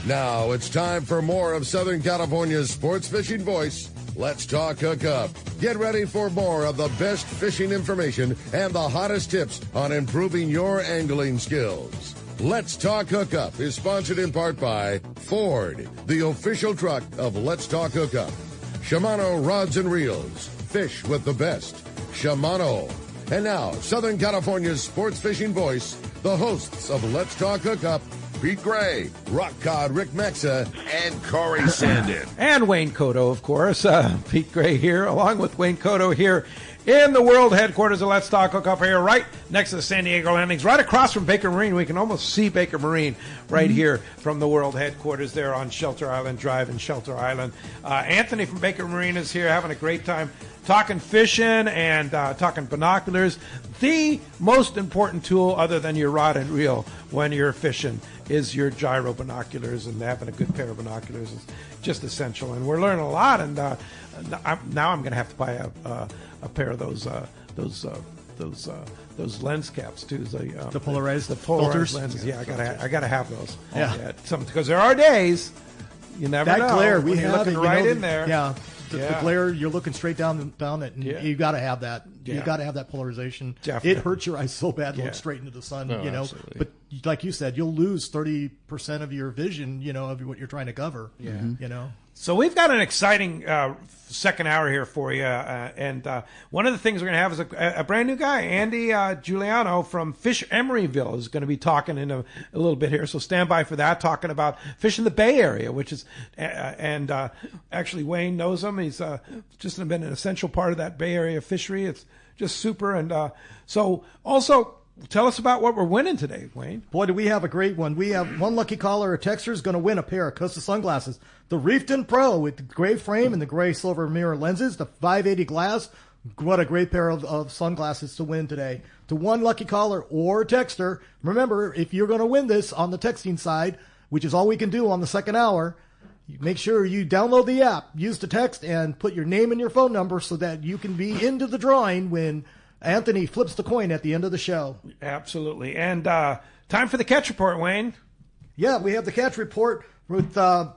Now it's time for more of Southern California's sports fishing voice. Let's talk Hookup. Get ready for more of the best fishing information and the hottest tips on improving your angling skills. Let's Talk Hookup is sponsored in part by Ford, the official truck of Let's Talk Hookup. Shimano Rods and Reels. Fish with the best. Shimano. And now, Southern California's sports fishing voice, the hosts of Let's Talk Hookup, Pete Gray, Rock Cod Rick Mexa, and Corey Sandin. And Wayne Cotto, of course. Pete Gray here, along with Wayne Cotto here in the world headquarters of Let's Talk Hookup here, right next to the San Diego Landings, right across from Baker Marine. We can almost see Baker Marine right here from the world headquarters there on Shelter Island Drive in Shelter Island. Anthony from Baker Marine is here having a great time talking fishing and talking binoculars. The most important tool other than your rod and reel when you're fishing is your gyro binoculars, and having a good pair of binoculars is just essential. And we're learning a lot, and now I'm going to have to buy a pair of those lens caps too. The polarized lenses. Yeah, I gotta have those. Yeah, because there are days you never know. That glare we have looking right in there. Yeah. The glare, you're looking straight down it, and you got to have that. Yeah. You got to have that polarization. Definitely. It hurts your eyes so bad looking straight into the sun. Absolutely. But like you said, you'll lose 30% of your vision. Of what you're trying to cover. Yeah. So we've got an exciting second hour here for you, and one of the things we're going to have is a brand new guy, Andy Giuliano from Fish Emeryville, is going to be talking in a little bit here. So stand by for that, talking about fish in the Bay Area, which is, and actually Wayne knows him. He's just been an essential part of that Bay Area fishery. It's just super. And so also, tell us about what we're winning today, Wayne. Boy, do we have a great one. We have one lucky caller or texter is going to win a pair of Costa sunglasses. The Reefton Pro with the gray frame and the gray silver mirror lenses, the 580 glass. What a great pair of sunglasses to win today. To one lucky caller or texter. Remember, if you're going to win this on the texting side, which is all we can do on the second hour, make sure you download the app, use the text, and put your name and your phone number so that you can be into the drawing when Anthony flips the coin at the end of the show. Absolutely. And time for the catch report, Wayne. Yeah, we have the catch report with the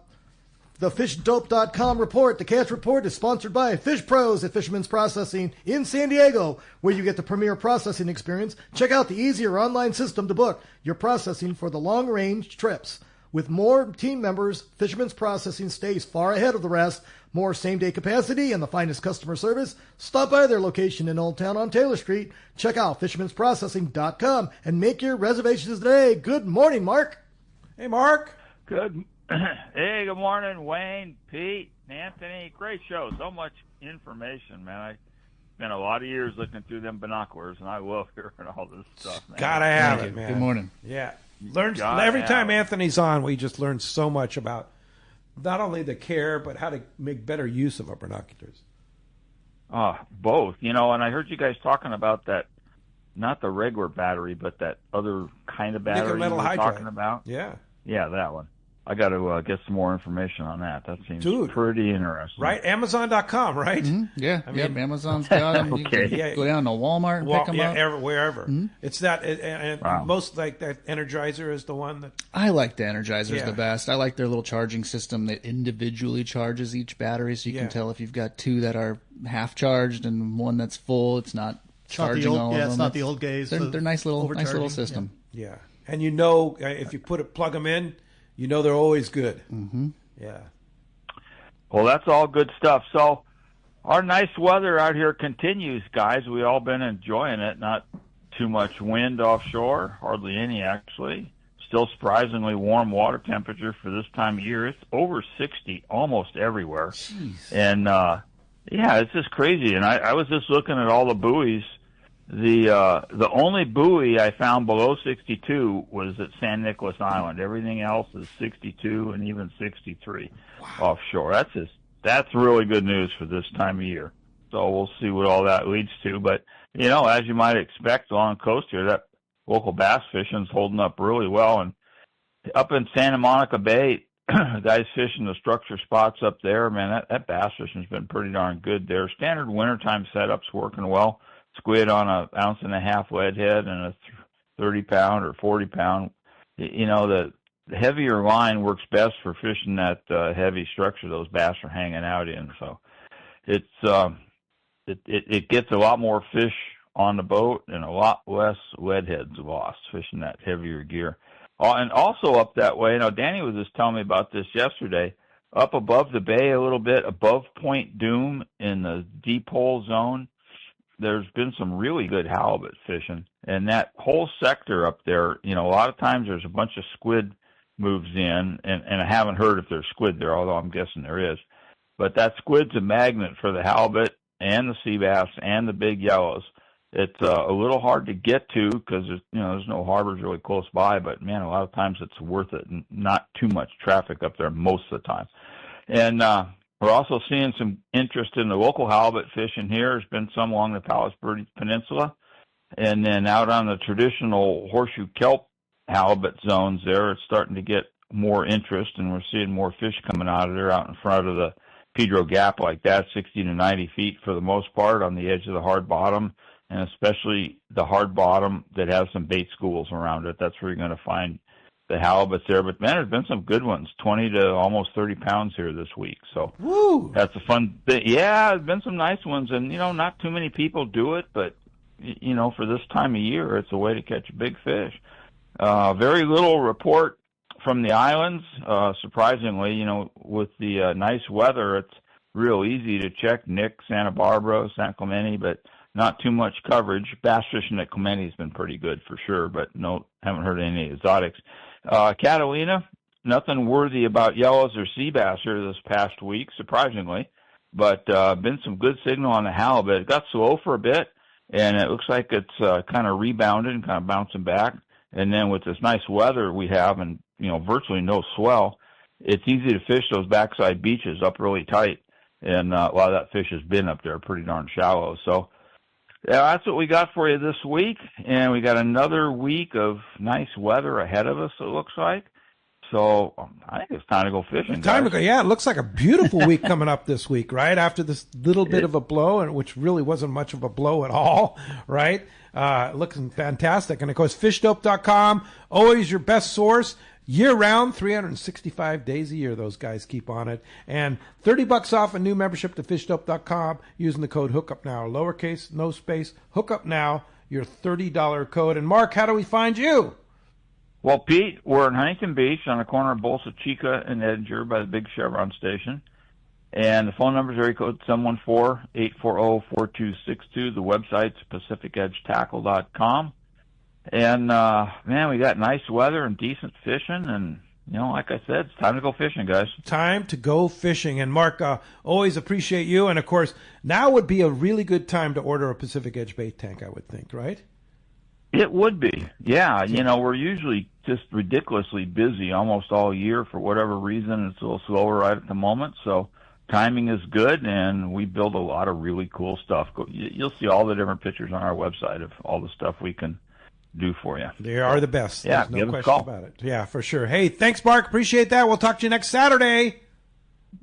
FishDope.com report. The catch report is sponsored by Fish Pros at Fisherman's Processing in San Diego, where you get the premier processing experience. Check out the easier online system to book your processing for the long-range trips. With more team members, Fisherman's Processing stays far ahead of the rest. More same-day capacity and the finest customer service. Stop by their location in Old Town on Taylor Street. Check out Fisherman'sProcessing.com and make your reservations today. Good morning, Mark. Hey, Mark. Good. Hey, good morning, Wayne, Pete, Anthony. Great show. So much information, man. I spent a lot of years looking through them binoculars, and I love hearing all this stuff, man. Gotta have it, man. Good morning. Yeah. Every time Anthony's on, we just learn so much about not only the care, but how to make better use of our binoculars. Both. And I heard you guys talking about that, not the regular battery, but that other kind of battery you were talking about. Yeah. Yeah, that one. I got to get some more information on that. That seems pretty interesting. Right? Amazon.com, right? Mm-hmm. Yeah. Amazon's got them. Okay. You can go down to Walmart and pick them up. Wherever. Mm-hmm. It's that, and most like that Energizer is the one that... I like the Energizer the best. I like their little charging system that individually charges each battery, so you can tell if you've got two that are half charged and one that's full. It's not charging all of them. It's not the old gaze. They're nice little system. Yeah. And if you plug them in, they're always good. Mm-hmm. Yeah. Well, that's all good stuff. So our nice weather out here continues, guys. We've all been enjoying it. Not too much wind offshore, hardly any, actually. Still surprisingly warm water temperature for this time of year. It's over 60 almost everywhere. Jeez. And, it's just crazy. And I was just looking at all the buoys. The only buoy I found below 62 was at San Nicolas Island. Everything else is 62 and even 63 offshore. That's really good news for this time of year. So we'll see what all that leads to. But, as you might expect along the coast here, that local bass fishing's holding up really well. And up in Santa Monica Bay, guys fishing the structure spots up there, man, that bass fishing's been pretty darn good there. Standard wintertime setup's working well. Squid on an 1.5 ounce lead head and a 30-pound or 40-pound. The the heavier line works best for fishing that heavy structure those bass are hanging out in. So it gets a lot more fish on the boat and a lot less lead heads lost fishing that heavier gear. And also up that way, Danny was just telling me about this yesterday, up above the bay a little bit, above Point Doom in the deep hole zone, there's been some really good halibut fishing. And that whole sector up there, a lot of times there's a bunch of squid moves in, and I haven't heard if there's squid there, although I'm guessing there is. But that squid's a magnet for the halibut and the sea bass and the big yellows. It's a little hard to get to because there's no harbors really close by, but man, a lot of times it's worth it, and not too much traffic up there most of the time. And we're also seeing some interest in the local halibut fishing here. There's been some along the Palos Verdes Peninsula, and then out on the traditional horseshoe kelp halibut zones there, it's starting to get more interest, and we're seeing more fish coming out of there out in front of the Pedro Gap like that, 60 to 90 feet for the most part on the edge of the hard bottom, and especially the hard bottom that has some bait schools around it. That's where you're going to find the halibuts there. But, man, there's been some good ones, 20 to almost 30 pounds here this week. So Woo! That's a fun thing. Yeah, there's been some nice ones, and, not too many people do it, but, for this time of year, it's a way to catch big fish. Very little report from the islands. Surprisingly, with the nice weather, it's real easy to check Nick, Santa Barbara, San Clemente, but not too much coverage. Bass fishing at Clemente has been pretty good for sure, but haven't heard any exotics. Catalina, nothing worthy about yellows or sea bass here this past week, surprisingly, but been some good signal on the halibut. It got slow for a bit, and it looks like it's kind of rebounded and kind of bouncing back. And then with this nice weather we have and, virtually no swell, it's easy to fish those backside beaches up really tight. And a lot of that fish has been up there pretty darn shallow. So, yeah, that's what we got for you this week. And we got another week of nice weather ahead of us, it looks like. So I think it's time to go fishing. Time to go. Yeah, it looks like a beautiful week coming up this week, right? After this little bit of a blow, and which really wasn't much of a blow at all, right? Looking fantastic. And, of course, fishdope.com, always your best source. Year-round, 365 days a year, those guys keep on it. And $30 off a new membership to fishdope.com using the code HookUpNow. Lowercase, no space, HookUpNow, your $30 code. And, Mark, how do we find you? Well, Pete, we're in Huntington Beach on the corner of Bolsa Chica and Edinger by the big Chevron station. And the phone number is area code 714-840-4262. The website's PacificEdgeTackle.com. And, man, we got nice weather and decent fishing. And, like I said, it's time to go fishing, guys. Time to go fishing. And, Mark, always appreciate you. And, of course, now would be a really good time to order a Pacific Edge bait tank, I would think, right? It would be. Yeah. We're usually just ridiculously busy almost all year for whatever reason. It's a little slower right at the moment. So timing is good, and we build a lot of really cool stuff. You'll see all the different pictures on our website of all the stuff we can do for you. They are the best. Yeah, there's no question about it. Yeah, for sure. Hey, thanks, Mark. Appreciate that. We'll talk to you next Saturday.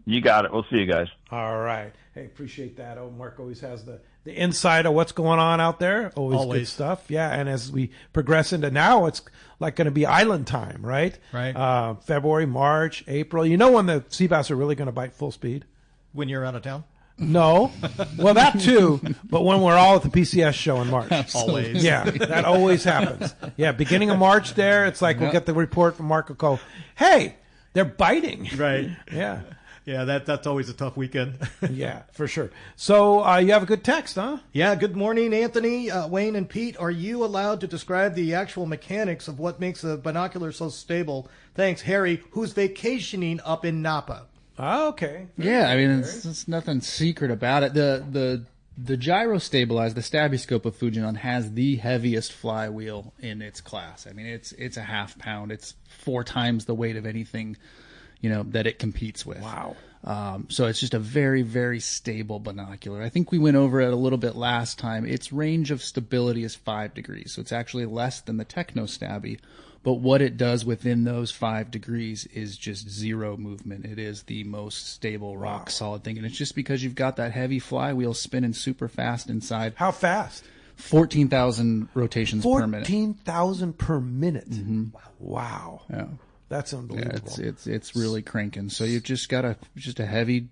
You got it. We'll see you guys. All right. Hey, appreciate that. Oh, Mark always has the insight of what's going on out there. Always good stuff. Yeah, and as we progress into now, it's like going to be island time, right? Right. February, March, April. You know when the sea bass are really going to bite full speed? When you're out of town? No. Well, that too, but when we're all at the PCS show in March. Always. Yeah, that always happens. Yeah, beginning of March there, it's like we'll get the report from Mark O'Cole. Hey, they're biting. Right. Yeah. Yeah, that's always a tough weekend. Yeah, for sure. So you have a good text, huh? Yeah, good morning, Anthony, Wayne, and Pete. Are you allowed to describe the actual mechanics of what makes a binocular so stable? Thanks, Harry, who's vacationing up in Napa. Oh, okay. Yeah, I mean, it's nothing secret about it. The gyro stabilized, the Stabiscope of Fujinon has the heaviest flywheel in its class. I mean, it's a half pound. It's 4 times the weight of anything that it competes with. Wow. So it's just a very, very stable binocular. I think we went over it a little bit last time. Its range of stability is 5 degrees. So it's actually less than the Techno Stabby. But what it does within those 5 degrees is just zero movement. It is the most stable, rock solid thing. And it's just because you've got that heavy flywheel spinning super fast inside. How fast? 14,000 rotations per minute. 14,000 per minute. Mm-hmm. Wow. Yeah. That's unbelievable. Yeah, it's really cranking. So you've just got a heavy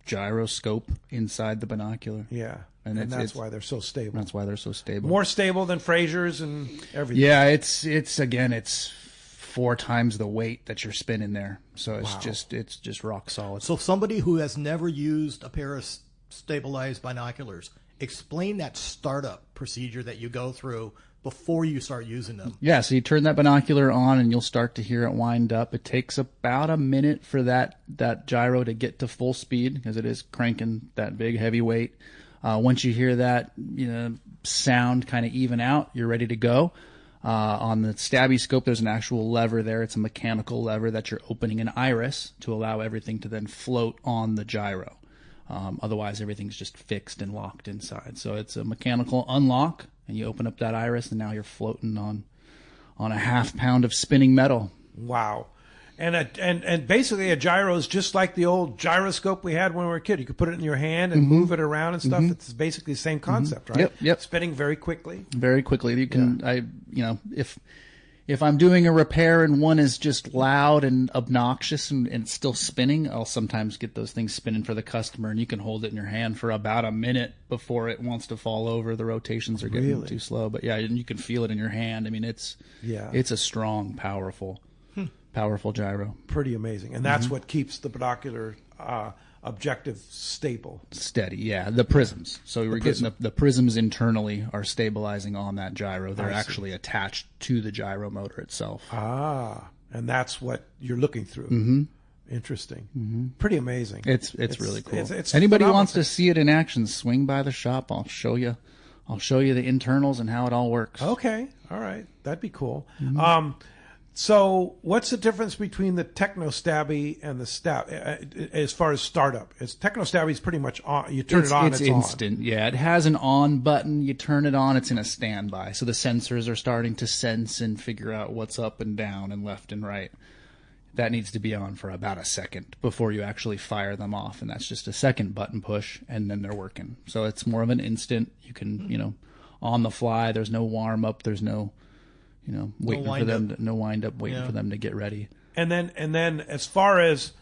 gyroscope inside the binocular. Yeah. And that's why they're so stable. That's why they're so stable. More stable than Fraser's and everything. Yeah, it's 4 times the weight that you're spinning there. So it's just rock solid. So somebody who has never used a pair of stabilized binoculars, explain that startup procedure that you go through before you start using them. Yeah, so you turn that binocular on and you'll start to hear it wind up. It takes about a minute for that gyro to get to full speed because it is cranking that big heavy weight. Once you hear that sound kind of even out, you're ready to go. On the stabby scope, there's an actual lever there. It's a mechanical lever that you're opening an iris to allow everything to then float on the gyro. Otherwise, everything's just fixed and locked inside. So it's a mechanical unlock, and you open up that iris, and now you're floating on a half pound of spinning metal. Wow. And basically a gyro is just like the old gyroscope we had when we were a kid. You could put it in your hand and move it around and stuff. It's basically the same concept, right? Yep. Spinning very quickly. Very quickly. You can, if I'm doing a repair and one is just loud and obnoxious and it's still spinning, I'll sometimes get those things spinning for the customer, and you can hold it in your hand for about a minute before it wants to fall over. The rotations are getting too slow, but and you can feel it in your hand. I mean, it's a strong, powerful gyro. Pretty amazing. And that's what keeps the binocular objective stable. Steady, yeah. The prisms. So we're getting the prisms internally are stabilizing on that gyro. They're actually attached to the gyro motor itself. Ah, and that's what you're looking through. Interesting. Pretty amazing. It's really cool. It's Anybody phenomenal. wants to see it in action, swing by the shop. I'll show you the internals and how it all works. Okay. All right. That'd be cool. So what's the difference between the Techno Stabby and the Stab as far as startup? Techno Stabby is pretty much on. You turn it on, it's instant. on. Yeah, it has an on button. You turn it on, it's in a standby. So the sensors are starting to sense and figure out what's up and down and left and right. That needs to be on for about a second before you actually fire them off, and that's just a second button push, and then they're working. So it's more of an instant. You can, on the fly. There's no warm up. There's no waiting for them, no wind up, waiting for them to get ready. And then, as far as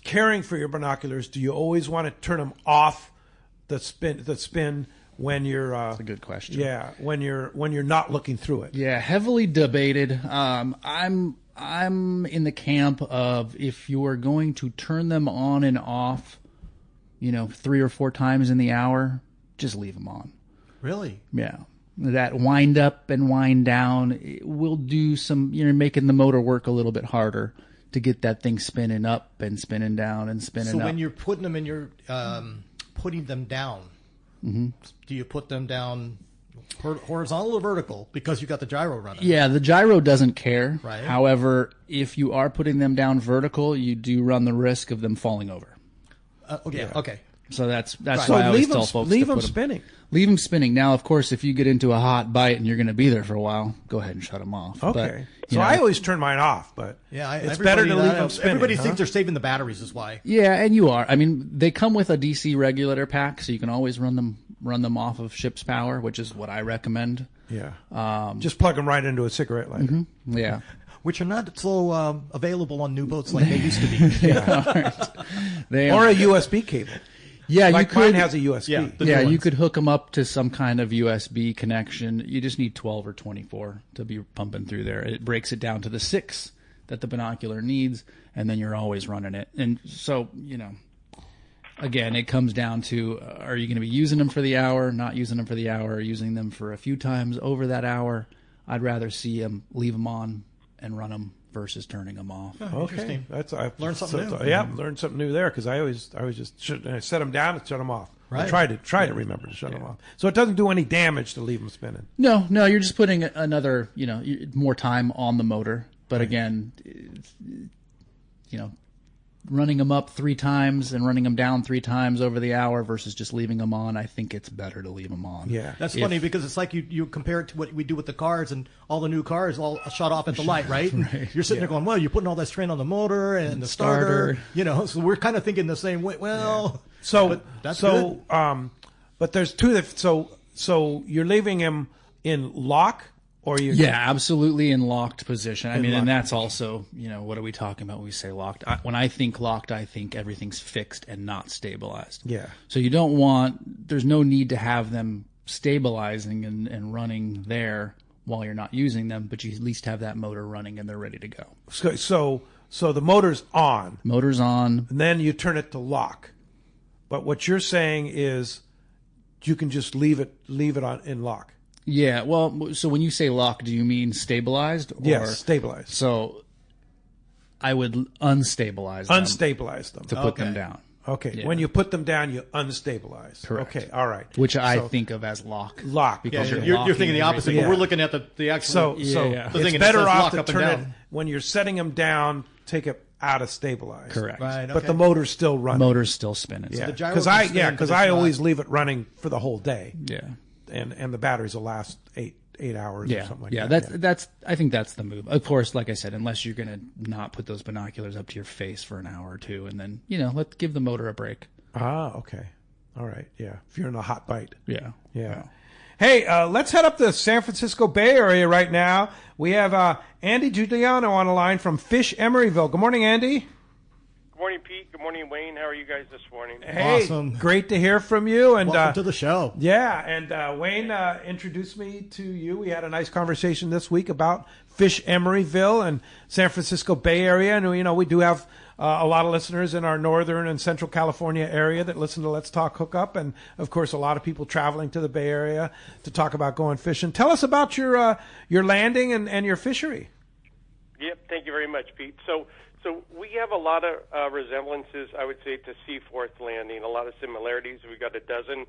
caring for your binoculars, do you always want to turn them off the spin when you're? That's a good question. Yeah, when you're not looking through it. Yeah, heavily debated. I'm in the camp of if you are going to turn them on and off, 3 or 4 times in the hour, just leave them on. Really? Yeah. That wind up and wind down will do some, making the motor work a little bit harder to get that thing spinning up and spinning down and spinning up. So when you're putting them in your, putting them down, do you put them down horizontal or vertical because you got the gyro running? Yeah, the gyro doesn't care. Right. However, if you are putting them down vertical, you do run the risk of them falling over. Okay. So that's Right. why So I always leave tell them, folks leave to them put them spinning. Leave them spinning. Now, of course, if you get into a hot bite and you're going to be there for a while, go ahead and shut them off. Okay. But, So I always turn mine off, but it's better to leave them spinning. Everybody thinks they're saving the batteries is why. Yeah, and you are. I mean, they come with a DC regulator pack, so you can always run them off of ship's power, which is what I recommend. Yeah. Just plug them right into a cigarette lighter. Yeah. Which are not so available on new boats like they used to be. Or a USB cable. Yeah, like you could. mine has a USB. Yeah, you could hook them up to some kind of USB connection. You just need 12 or 24 to be pumping through there. It breaks it down to the 6 that the binocular needs, and then you're always running it. And so, again, it comes down to, are you going to be using them for the hour, not using them for the hour, using them for a few times over that hour? I'd rather see them, leave them on and run them versus turning them off. Oh, interesting. I've learned something new. Yeah, learned something new there because I always just set them down and shut them off. Right. I try to remember to shut them off. So it doesn't do any damage to leave them spinning. No, you're just putting another, more time on the motor. But again, running them up 3 times and running them down 3 times over the hour versus just leaving them on, I think it's better to leave them on. Yeah. That's funny because it's like you compare it to what we do with the cars, and all the new cars all shut off at the light, right? Right. You're sitting there going, well, you're putting all that strain on the motor and the starter. So we're kind of thinking the same way. Well, but that's good. But there's two. So you're leaving him in lock Or you? Yeah, absolutely in locked position. I mean, and that's also, what are we talking about when we say locked? When I think locked, I think everything's fixed and not stabilized. Yeah. So there's no need to have them stabilizing and running there while you're not using them, but you at least have that motor running and they're ready to go. So the motor's on. Motor's on. And then you turn it to lock. But what you're saying is you can just leave it on in lock. Yeah, well, so when you say lock, do you mean stabilized? Yes, stabilized. So I would unstabilize them. Unstabilize them. To put them down. Okay, Yeah. when you put them down, you unstabilize. Correct. Okay, all right. Which I think of as lock. Lock. Because you're thinking the opposite, everything. but we're looking at the actual. So the thing it's that better says off lock to up and turn it down. when you're setting them down, take it out of stabilize. Correct. Right, But okay. the motor's still running. Motor's still spinning. Yeah, the gyro because can spin, but because it's I not- always leave it running for the whole day, Yeah. and the batteries will last eight hours or something like that. That's I think that's the move. Of course, like I said, unless you're going to not put those binoculars up to your face for an hour or two, and then let's give the motor a break. Okay, all right, yeah. If you're in a hot bite, Yeah. yeah. Hey, let's head up to the San Francisco Bay Area right now. We have Andy Giuliano on the line from Fish Emeryville. Good morning, Andy. Good morning, Pete. Good morning, Wayne. How are you guys this morning? Hey, Awesome. great to hear from you. And Welcome to the show. Yeah, and Wayne introduced me to you. We had a nice conversation this week about Fish Emeryville and San Francisco Bay Area. And, we do have a lot of listeners in our northern and central California area that listen to Let's Talk Hookup. And, of course, a lot of people traveling to the Bay Area to talk about going fishing. Tell us about your landing and your fishery. Yep. Thank you very much, Pete. So we have a lot of resemblances, I would say, to Seaforth Landing, a lot of similarities. We've got a dozen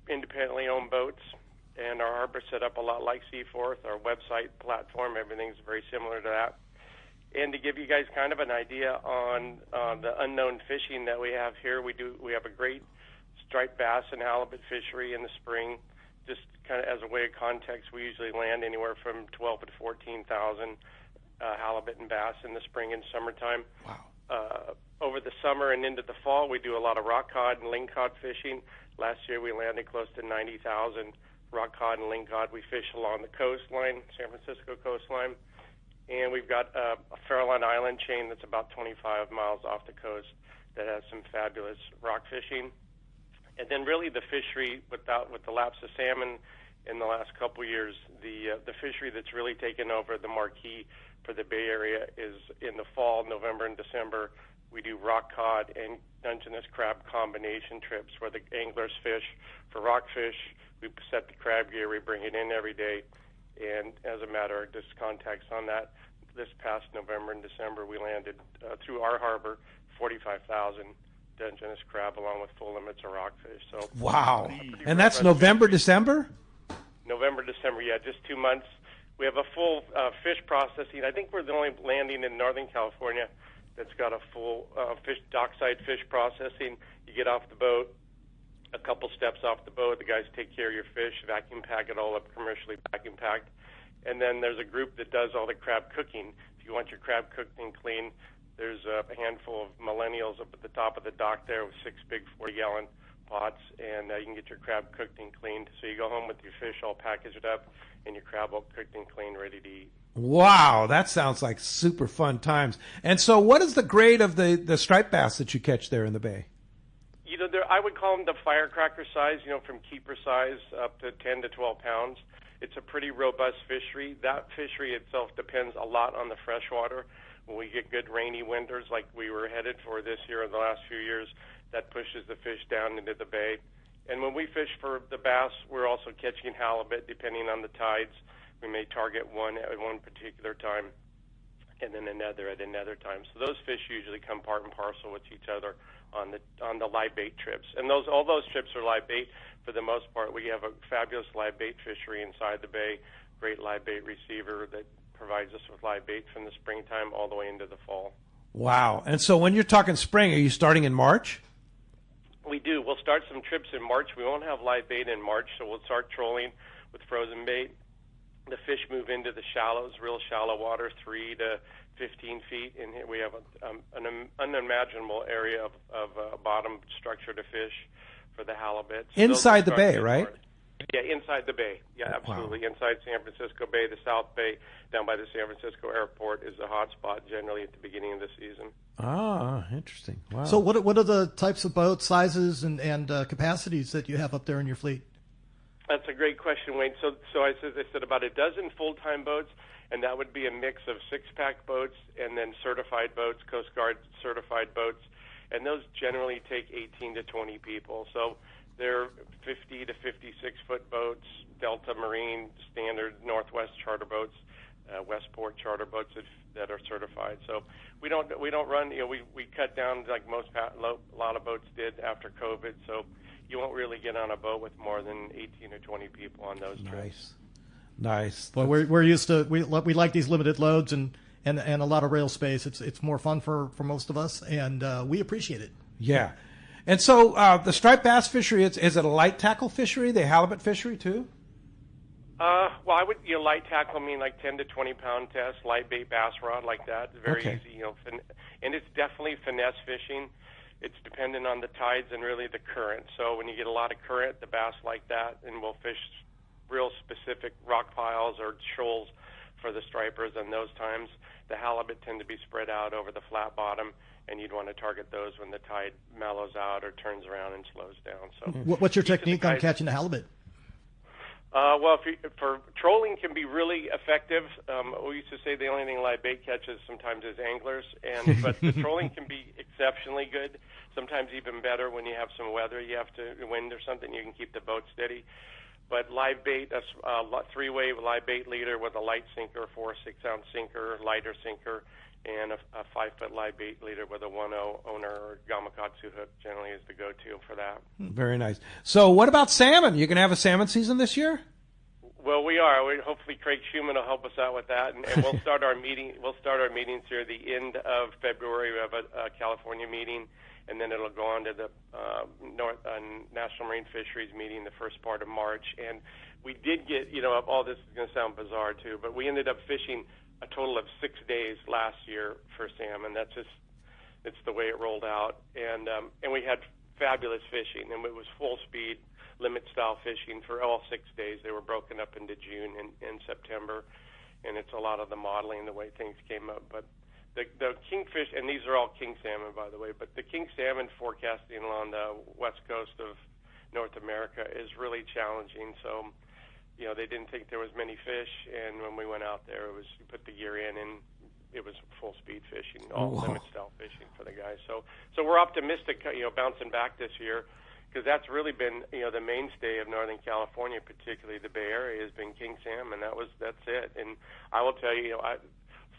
independently owned boats, and our harbor set up a lot like Seaforth. Our website platform, everything's very similar to that. And to give you guys kind of an idea on the unknown fishing that we have here, we have a great striped bass and halibut fishery in the spring. Just kind of as a way of context, we usually land anywhere from 12 to 14,000 halibut and bass in the spring and summertime. Wow. Over the summer and into the fall, we do a lot of rock cod and lingcod fishing. Last year, we landed close to 90,000 rock cod and lingcod. We fish along the coastline, San Francisco coastline. And we've got a Farallon Island chain that's about 25 miles off the coast that has some fabulous rock fishing. And then really the fishery, with the lapse of salmon in the last couple of years, the fishery that's really taken over the marquee for the Bay Area is in the fall, November and December. We do rock cod and Dungeness crab combination trips where the anglers fish for rockfish. We set the crab gear, we bring it in every day. And as a matter of just context on that, this past November and December, we landed through our harbor 45,000 Dungeness crab along with full limits of rockfish. So Wow. And that's November, December? November, December, yeah, just 2 months. We have a full fish processing. I think we're the only landing in Northern California that's got a full dockside fish processing. You get off the boat, a couple steps off the boat, the guys take care of your fish, vacuum pack it all up, commercially vacuum packed. And then there's a group that does all the crab cooking. If you want your crab cooked and clean, there's a handful of millennials up at the top of the dock there with 6 big 40-gallon pots, and you can get your crab cooked and cleaned. So you go home with your fish all packaged up and your crab all cooked and clean, ready to eat. Wow, that sounds like super fun times. And so what is the grade of the striped bass that you catch there in the bay? I would call them the firecracker size, from keeper size up to 10 to 12 pounds. It's a pretty robust fishery. That fishery itself depends a lot on the freshwater. When we get good rainy winters like we were headed for this year and the last few years, that pushes the fish down into the bay. And when we fish for the bass, we're also catching halibut depending on the tides. We may target one at one particular time and then another at another time. So those fish usually come part and parcel with each other on the live bait trips. And all those trips are live bait for the most part. We have a fabulous live bait fishery inside the bay, great live bait receiver that provides us with live bait from the springtime all the way into the fall. Wow. And so when you're talking spring, are you starting in March? We do. We'll start some trips in March. We won't have live bait in March, so we'll start trolling with frozen bait. The fish move into the shallows, real shallow water, 3 to 15 feet, and here we have an unimaginable area of bottom structure to fish for the halibut. So Inside the bay, right? Yeah, inside the bay. Yeah, absolutely. Wow. Inside San Francisco Bay, the South Bay, down by the San Francisco airport is the hot spot generally at the beginning of the season. Ah, interesting. Wow. So what are the types of boat sizes and capacities that you have up there in your fleet? That's a great question, Wayne. So I said about a dozen full-time boats, and that would be a mix of six-pack boats and then certified boats, Coast Guard certified boats, and those generally take 18 to 20 people. So they're 50 to 56-foot boats, Delta Marine standard Northwest charter boats, Westport charter boats that are certified. So we don't run. We cut down like a lot of boats did after COVID. So you won't really get on a boat with more than 18 or 20 people on those trips. Nice. Well, we're used to we like these limited loads and a lot of rail space. It's more fun for most of us, and we appreciate it. Yeah. And so the striped bass fishery, is it a light tackle fishery, the halibut fishery too? Well, I would light tackle mean like 10 to 20 pound test, light bait bass rod like that. It's very easy, and it's definitely finesse fishing. It's dependent on the tides and really the current. So when you get a lot of current, the bass like that, and we'll fish real specific rock piles or shoals for the stripers. And those times, the halibut tend to be spread out over the flat bottom, and you'd want to target those when the tide mellows out or turns around and slows down. So, what's your technique on catching the halibut? Well, for trolling can be really effective. We used to say the only thing live bait catches sometimes is anglers, but the trolling can be exceptionally good. Sometimes even better when you have some weather. You have to wind or something, you can keep the boat steady. But live bait, a three-way live bait leader with a light sinker, 4 6-ounce sinker, lighter sinker, and a 5-foot live bait leader with a 1/0 owner or Gamakatsu hook generally is the go-to for that. Very nice. So what about salmon? You going to have a salmon season this year? Well, we are. Hopefully, Craig Schumann will help us out with that, and we'll start our meeting. We'll start our meetings here at the end of February. We have a California meeting, and then it'll go on to the National Marine Fisheries meeting the first part of March. And we did get, all this is going to sound bizarre too, but we ended up fishing a total of 6 days last year for salmon. It's the way it rolled out, and we had fabulous fishing, and it was full speed limit style fishing for all 6 days. They were broken up into June and September, and it's a lot of the modeling, the way things came up. But the kingfish, and these are all king salmon, by the way, but the king salmon forecasting along the west coast of North America is really challenging. So, they didn't think there was many fish, and when we went out there, you put the gear in, and it was full speed fishing, all limit style fishing for the guys. So we're optimistic, bouncing back this year, because that's really been, the mainstay of Northern California, particularly the Bay Area, has been king salmon. That's it. And I will tell you,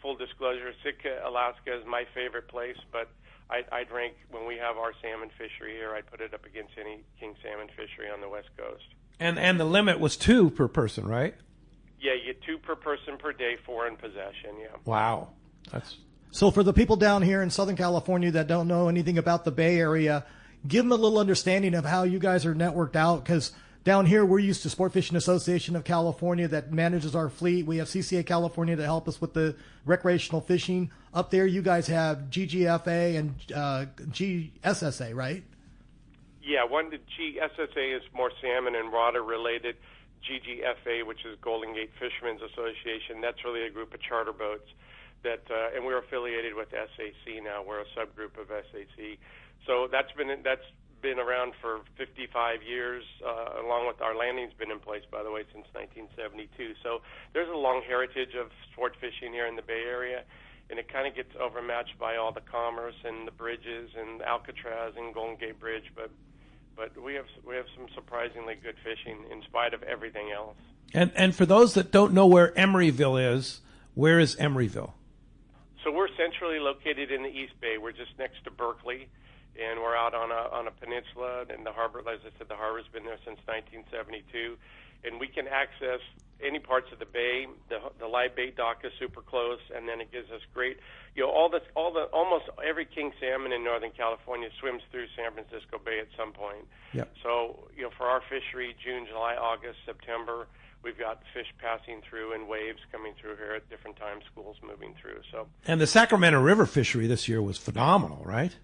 full disclosure, Sitka, Alaska is my favorite place, but I'd rank, when we have our salmon fishery here, I'd put it up against any king salmon fishery on the West Coast. And the limit was 2 per person, right? Yeah, you get 2 per person per day, 4 in possession, yeah. Wow. So for the people down here in Southern California that don't know anything about the Bay Area, give them a little understanding of how you guys are networked out, because down here we're used to Sport Fishing Association of California that manages our fleet. We have CCA California to help us with the recreational fishing. Up there you guys have GGFA and GSSA, right? Yeah, the GSSA is more salmon and water related. GGFA, which is Golden Gate Fishermen's Association, that's really a group of charter boats that, and we're affiliated with SAC now. We're a subgroup of SAC. So that's been around for 55 years, along with our landing's been in place, by the way, since 1972. So there's a long heritage of sport fishing here in the Bay Area, and it kind of gets overmatched by all the commerce and the bridges and Alcatraz and Golden Gate Bridge, but we have some surprisingly good fishing in spite of everything else. And for those that don't know where Emeryville is, where is Emeryville? So we're centrally located in the East Bay. We're just next to Berkeley, and we're out on a peninsula. And the harbor, as I said, the harbor's been there since 1972, and we can access any parts of the bay. The live bait dock is super close, and then it gives us great, almost every king salmon in Northern California swims through San Francisco Bay at some point. Yep. So, for our fishery, June, July, August, September, we've got fish passing through and waves coming through here at different times, schools moving through. So. And the Sacramento River fishery this year was phenomenal, right?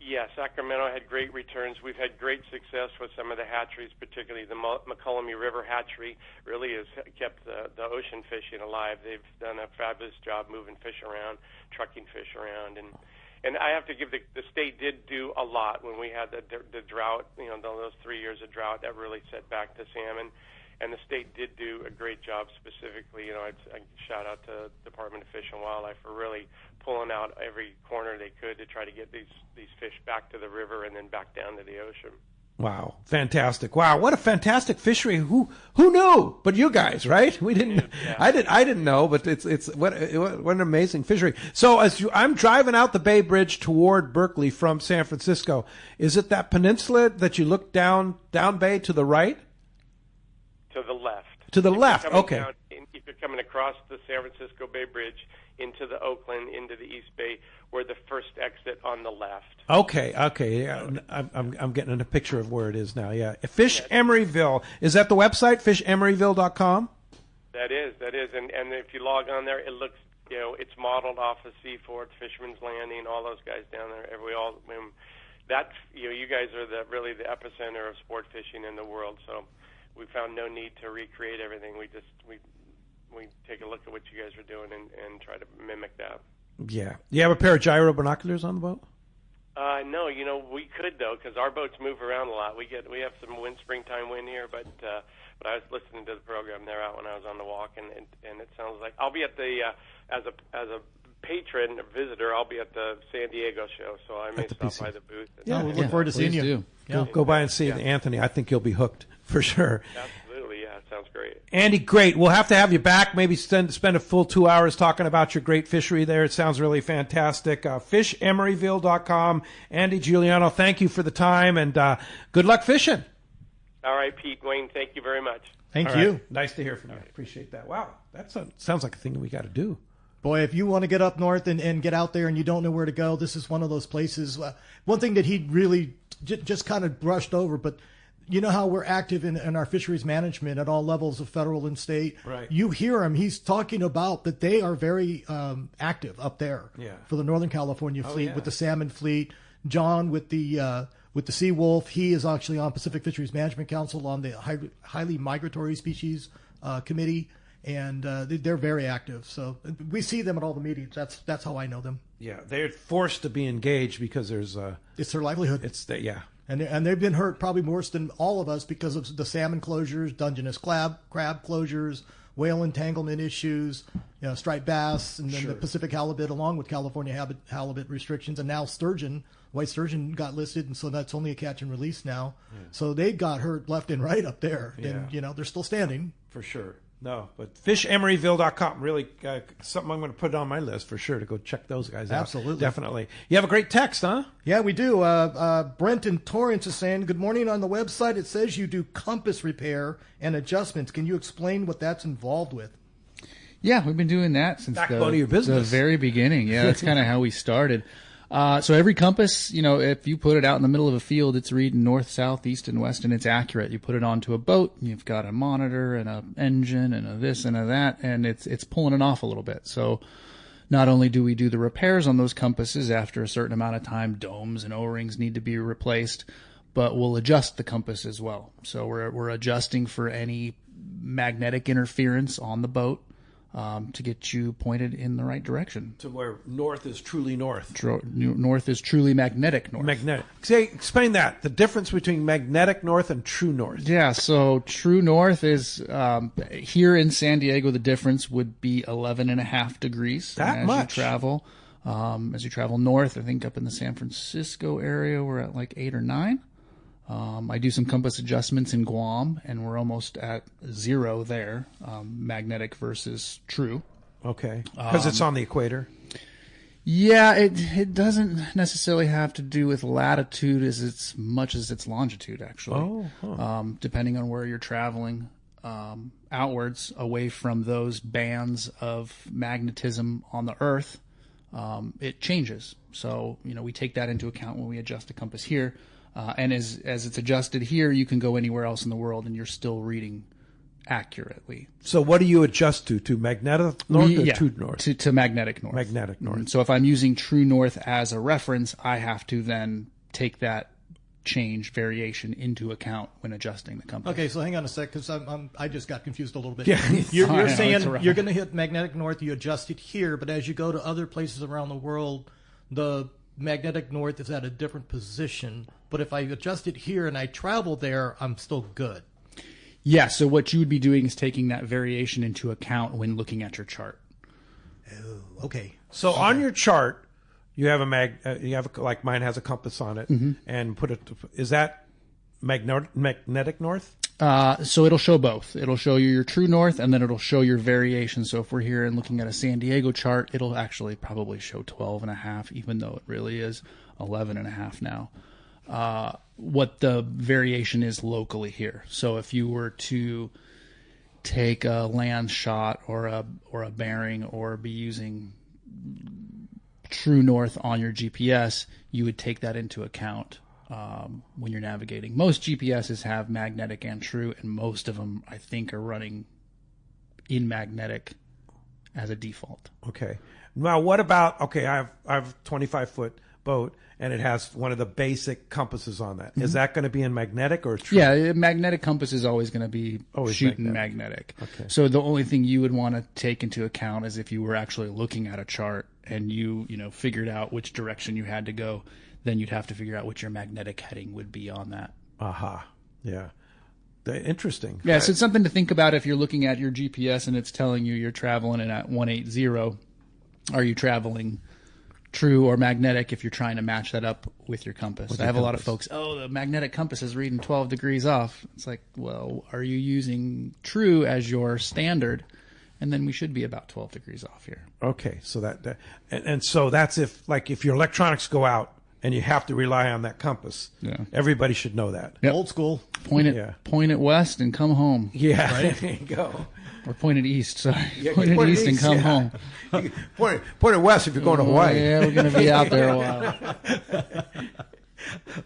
Yes, Sacramento had great returns. We've had great success with some of the hatcheries, particularly the McCullummy River Hatchery really has kept the ocean fishing alive. They've done a fabulous job moving fish around, trucking fish around, and I have to give the state did do a lot when we had the drought, those 3 years of drought that really set back the salmon. And the state did do a great job specifically. I shout out to Department of Fish and Wildlife for really pulling out every corner they could to try to get these fish back to the river and then back down to the ocean. Wow, fantastic! Wow, what a fantastic fishery! Who knew? But you guys, right? We didn't. Yeah. I didn't know, but it's what an amazing fishery. So I'm driving out the Bay Bridge toward Berkeley from San Francisco. Is it that peninsula that you look down Bay to the right? To the left. To the left, okay. If you're coming across the San Francisco Bay Bridge into the Oakland, into the East Bay, we're the first exit on the left. Okay. Yeah, I'm getting a picture of where it is now. Yeah, Fish Emeryville. Is that the website? FishEmeryville.com. That is, and if you log on there, it looks, it's modeled off of Seaford, Fisherman's Landing, all those guys down there. You guys are really the epicenter of sport fishing in the world. So we found no need to recreate everything. We take a look at what you guys are doing and try to mimic that. Yeah. You have a pair of gyro binoculars on the boat? No, we could though, because our boats move around a lot. We have some springtime wind here, but I was listening to the program there out when I was on the walk, and it sounds like I'll be at the as a patron visitor. I'll be at the San Diego show, so I may stop by the booth. We look forward to seeing you. Go by and see Anthony. I think you'll be hooked for sure. Absolutely, yeah, sounds great. Andy, great. We'll have to have you back. Maybe spend a full 2 hours talking about your great fishery there. It sounds really fantastic. FishEmeryville.com. Andy Giuliano, thank you for the time, and good luck fishing. All right, Pete, Wayne, thank you very much. Thank you. Right. Nice to hear from you. Appreciate that. Wow, sounds like a thing we got to do. Boy, if you want to get up north and get out there and you don't know where to go, this is one of those places. One thing that he really just kind of brushed over, but you know how we're active in our fisheries management at all levels of federal and state. Right. You hear him; he's talking about that they are very active up there for the Northern California fleet with the salmon fleet. John with the sea wolf, he is actually on Pacific Fisheries Management Council on the highly migratory species committee. And they're very active, so we see them at all the meetings. That's how I know them. Yeah, they're forced to be engaged because there's it's their livelihood. And they've been hurt probably worse than all of us because of the salmon closures, Dungeness crab closures, whale entanglement issues, striped bass, and then the Pacific halibut, along with California halibut restrictions, and now white sturgeon got listed, and so that's only a catch and release now. Yeah. So they got hurt left and right up there, and they're still standing for sure. No, but FishEmeryville.com, really something I'm going to put on my list for sure to go check those guys out. Absolutely. Definitely. You have a great text, huh? Yeah, we do. Brent in Torrance is saying, good morning. On the website, it says you do compass repair and adjustments. Can you explain what that's involved with? Yeah, we've been doing that since backbone of your business. The very beginning. Yeah, that's kind of how we started. So every compass, if you put it out in the middle of a field, it's reading north, south, east, and west, and it's accurate. You put it onto a boat, you've got a monitor and an engine and a this and a that, and it's pulling it off a little bit. So not only do we do the repairs on those compasses after a certain amount of time, domes and O-rings need to be replaced, but we'll adjust the compass as well. So we're adjusting for any magnetic interference on the boat. To get you pointed in the right direction. To where north is truly north. North is truly magnetic north. Magnetic. Explain that. The difference between magnetic north and true north. Yeah, so true north is, here in San Diego, the difference would be 11.5 degrees. That much? As you travel north, I think up in the San Francisco area, we're at like 8 or 9. I do some compass adjustments in Guam, and we're almost at 0 there, magnetic versus true. Okay, because it's on the equator. Yeah, it doesn't necessarily have to do with latitude as much as it's longitude, actually. Depending on where you're traveling outwards, away from those bands of magnetism on the Earth, it changes. So, we take that into account when we adjust the compass here. And as it's adjusted here, you can go anywhere else in the world and you're still reading accurately. So what do you adjust to magnetic north or true north? To magnetic north. Magnetic north. So if I'm using true north as a reference, I have to then take that change variation into account when adjusting the compass. Okay, so hang on a sec, because I just got confused a little bit. Yeah. You're saying you're going to hit magnetic north, you adjust it here, but as you go to other places around the world, the magnetic north is at a different position. But if I adjust it here and I travel there, I'm still good. Yeah, so what you would be doing is taking that variation into account when looking at your chart. Oh, okay. So on your chart, you have like mine has a compass on it, and is that magnetic north? So it'll show both. It'll show you your true north, and then it'll show your variation. So if we're here and looking at a San Diego chart, it'll actually probably show 12.5, even though it really is 11.5 now. What the variation is locally here. So if you were to take a land shot or a bearing, or be using true north on your GPS, you would take that into account when you're navigating. Most GPSs have magnetic and true, and most of them, I think, are running in magnetic as a default. Okay. Now, what about, I have a 25-foot boat, and it has one of the basic compasses on that. Is that going to be in magnetic or true? Yeah, a magnetic compass is always going to be shooting magnetic. Okay. So the only thing you would want to take into account is if you were actually looking at a chart and you figured out which direction you had to go, then you'd have to figure out what your magnetic heading would be on that. Aha. Yeah. Interesting. Yeah, so it's something to think about if you're looking at your GPS and it's telling you you're traveling at 180. Are you traveling true or magnetic if you're trying to match that up with your compass? I have a lot of folks, the magnetic compass is reading 12 degrees off. It's like, well, are you using true as your standard? And then we should be about 12 degrees off here. Okay, so and so that's if your electronics go out and you have to rely on that compass. Yeah. Everybody should know that. Yep. Old school. Point it west and come home. Yeah, right? There you go. Or point it east, sorry. Yeah, point it east and come home. Point it west if you're going to Hawaii. Yeah, we're going to be out there a while.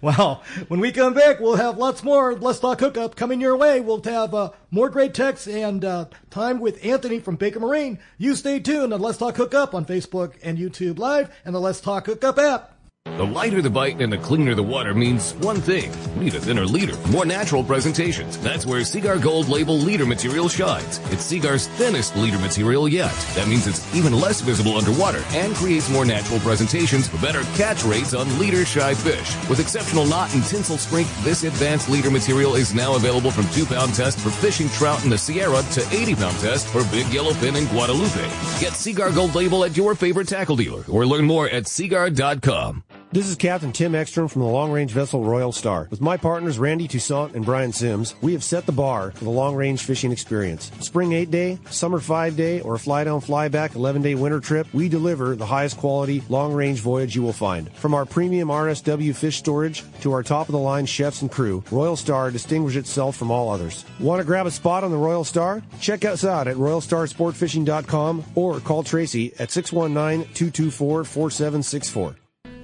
Well, when we come back, we'll have lots more Let's Talk Hookup coming your way. We'll have more great texts and time with Anthony from Baker Marine. You stay tuned on Let's Talk Hookup on Facebook and YouTube Live and the Let's Talk Hookup app. The lighter the bite and the cleaner the water means one thing. Need a thinner leader for more natural presentations. That's where Seaguar Gold Label leader material shines. It's Seaguar's thinnest leader material yet. That means it's even less visible underwater and creates more natural presentations for better catch rates on leader-shy fish. With exceptional knot and tinsel strength, this advanced leader material is now available from 2-pound test for fishing trout in the Sierra to 80-pound test for big yellowfin in Guadalupe. Get Seaguar Gold Label at your favorite tackle dealer or learn more at seaguar.com. This is Captain Tim Ekstrom from the long-range vessel Royal Star. With my partners Randy Toussaint and Brian Sims, we have set the bar for the long-range fishing experience. Spring 8-day, summer 5-day, or a fly-down, fly-back 11-day winter trip, we deliver the highest quality long-range voyage you will find. From our premium RSW fish storage to our top-of-the-line chefs and crew, Royal Star distinguishes itself from all others. Want to grab a spot on the Royal Star? Check us out at RoyalStarSportFishing.com or call Tracy at 619-224-4764.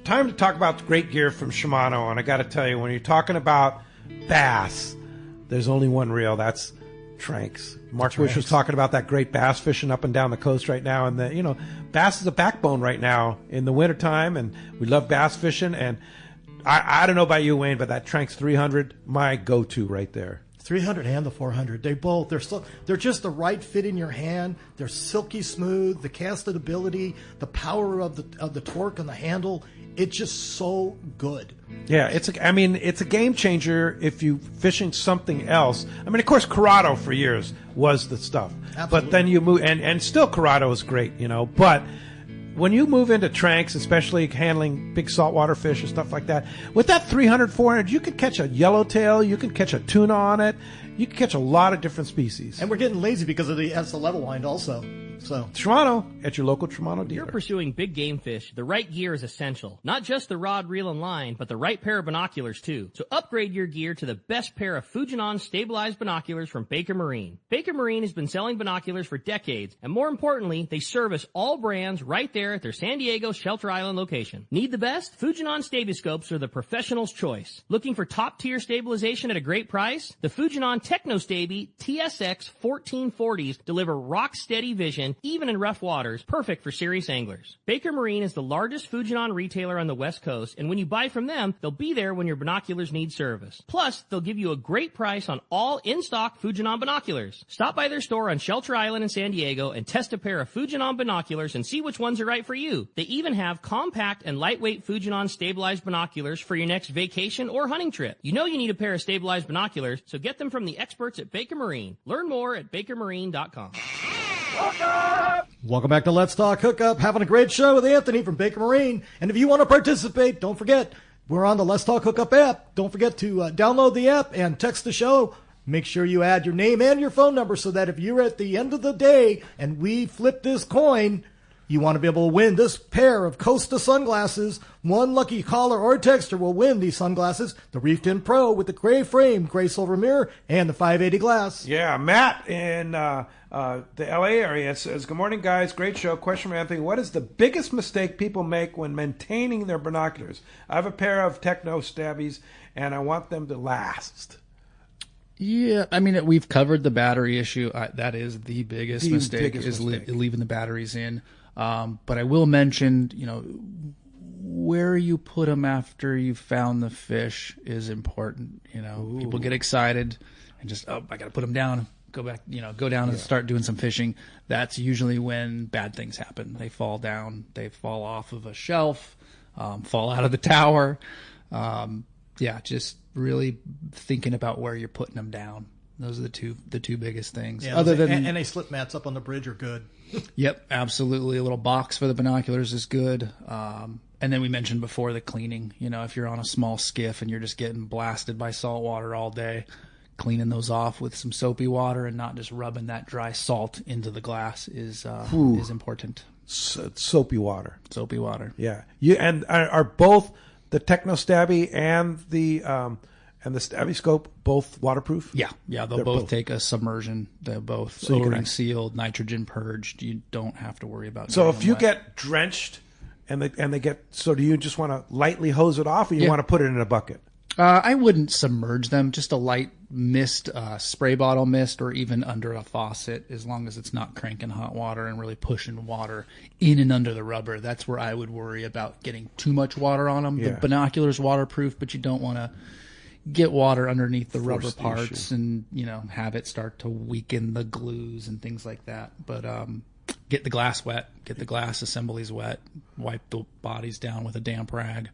Time to talk about the great gear from Shimano, and I got to tell you, when you're talking about bass, there's only one reel. That's Tranks. Mark Bush was talking about that great bass fishing up and down the coast right now, and bass is a backbone right now in the wintertime, and we love bass fishing. And I don't know about you, Wayne, but that Tranks 300, my go-to right there. 300 and the 400, they're just the right fit in your hand. They're silky smooth, the castability, the power of the torque on the handle. It's just so good. Yeah, it's a game changer if you fishing something else. I mean, of course, Corrado for years was the stuff. Absolutely. But then you move, and still Corrado is great, But when you move into Tranks, especially handling big saltwater fish and stuff like that, with that 300, 400, you could catch a yellowtail, you can catch a tuna on it, you can catch a lot of different species. And we're getting lazy because of the level wind also. So Shimano at your local Shimano dealer. You're pursuing big game fish. The right gear is essential. Not just the rod, reel, and line, but the right pair of binoculars too. So upgrade your gear to the best pair of Fujinon stabilized binoculars from Baker Marine. Baker Marine has been selling binoculars for decades, and more importantly, they service all brands right there at their San Diego Shelter Island location. Need the best? Fujinon Stabiscopes are the professional's choice. Looking for top-tier stabilization at a great price? The Fujinon Techno Stabi TSX 1440s deliver rock-steady vision even in rough waters, perfect for serious anglers. Baker Marine is the largest Fujinon retailer on the West Coast, and when you buy from them, they'll be there when your binoculars need service. Plus, they'll give you a great price on all in-stock Fujinon binoculars. Stop by their store on Shelter Island in San Diego and test a pair of Fujinon binoculars and see which ones are right for you. They even have compact and lightweight Fujinon stabilized binoculars for your next vacation or hunting trip. You know you need a pair of stabilized binoculars, so get them from the experts at Baker Marine. Learn more at bakermarine.com. Welcome back to Let's Talk Hookup. Having a great show with Anthony from Baker Marine. And if you want to participate, don't forget, we're on the Let's Talk Hookup app. Don't forget to download the app and text the show. Make sure you add your name and your phone number so that if you're at the end of the day and we flip this coin, you want to be able to win this pair of Costa sunglasses. One lucky caller or texter will win these sunglasses, the Reefed In Pro with the gray frame, gray silver mirror, and the 580 glass. Yeah, Matt in the LA area says, good morning, guys. Great show. Question from Anthony. What is the biggest mistake people make when maintaining their binoculars? I have a pair of Techno Stabbies, and I want them to last. Yeah, I mean, we've covered the battery issue. That is the biggest mistake, leaving the batteries in. But I will mention, where you put them after you've found the fish is important. People get excited and just, I got to put them down, go back, go down and start doing some fishing. That's usually when bad things happen. They fall down, they fall off of a shelf, fall out of the tower. Just really thinking about where you're putting them down. Those are the two biggest things. Yeah, and slip mats up on the bridge are good. Yep, absolutely. A little box for the binoculars is good. And then we mentioned before the cleaning. If you're on a small skiff and you're just getting blasted by salt water all day, cleaning those off with some soapy water and not just rubbing that dry salt into the glass is important. Soapy water. Soapy water. Yeah. And are both the Techno Stabby and the Stabby Scope both waterproof? Yeah. They'll both take a submersion. They're both O-ring sealed, nitrogen purged. You don't have to worry about. So if you get drenched and they get, so do you just want to lightly hose it off, or you want to put it in a bucket? I wouldn't submerge them. Just a light mist, spray bottle mist, or even under a faucet, as long as it's not cranking hot water and really pushing water in and under the rubber. That's where I would worry about getting too much water on them. Yeah. The binocular's waterproof, but you don't want to get water underneath the rubber parts and, have it start to weaken the glues and things like that. But get the glass wet, get the glass assemblies wet, wipe the bodies down with a damp rag.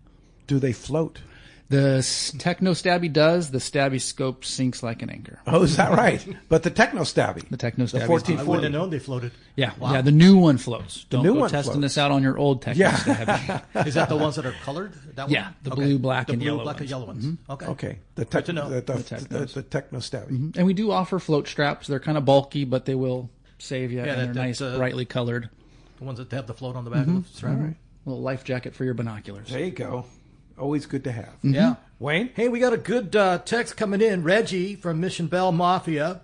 Do they float? The Techno Stabby does. The Stabby Scope sinks like an anchor. Oh, is that right? But the Techno Stabby. The Techno Stabby. I wouldn't have known they floated. Yeah. Wow. Yeah, the new one floats. Don't go testing this out on your old Techno Stabby. Is that the ones that are colored? The blue, black, and yellow. The blue, black, and yellow ones. Mm-hmm. Okay. The Techno Stabby. Mm-hmm. And we do offer float straps. They're kind of bulky, but they will save you. Yeah, and they're nice, brightly colored. The ones that have the float on the back of the strap. Right. A little life jacket for your binoculars. There you go. Always good to have. Mm-hmm. Yeah. Wayne? Hey, we got a good text coming in. Reggie from Mission Bell Mafia.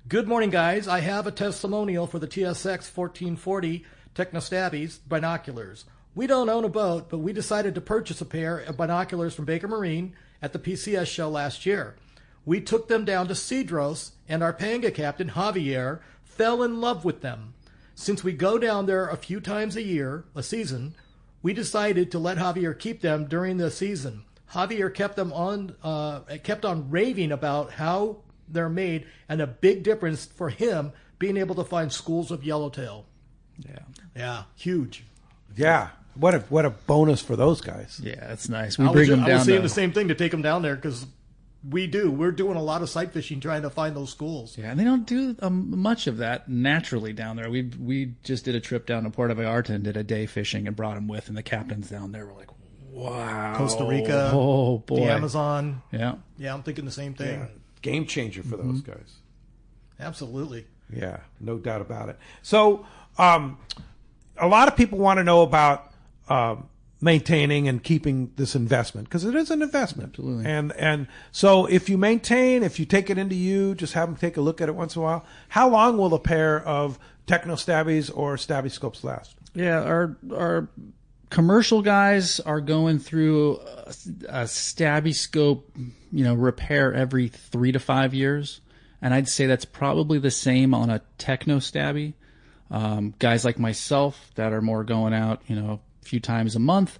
Good morning, guys. I have a testimonial for the TSX 1440 Techno Stabbies binoculars. We don't own a boat, but we decided to purchase a pair of binoculars from Baker Marine at the PCS show last year. We took them down to Cedros, and our Panga captain, Javier, fell in love with them. Since we go down there a few times a season, we decided to let Javier keep them during the season. Javier kept on raving about how they're made, and a big difference for him being able to find schools of yellowtail. Yeah, huge. Yeah, what a bonus for those guys. Yeah, that's nice. We bring them down. I was saying the same thing, to take them down there, because we're doing a lot of sight fishing trying to find those schools. Yeah, and they don't do much of that naturally down there. We just did a trip down to Puerto Vallarta and did a day fishing and brought them with, and the captains down there were like, wow. Costa Rica. Oh, boy. The Amazon. Yeah. Yeah, I'm thinking the same thing. Yeah. Game changer for those guys. Absolutely. Yeah, no doubt about it. So a lot of people want to know about maintaining and keeping this investment, because it is an investment. Absolutely. And so if you maintain, if you take it into you, just have them take a look at it once in a while, how long will a pair of Techno Stabbies or Stabby Scopes last? Yeah, our commercial guys are going through a Stabby Scope, repair every 3 to 5 years. And I'd say that's probably the same on a Techno Stabby. Guys like myself that are more going out, a few times a month,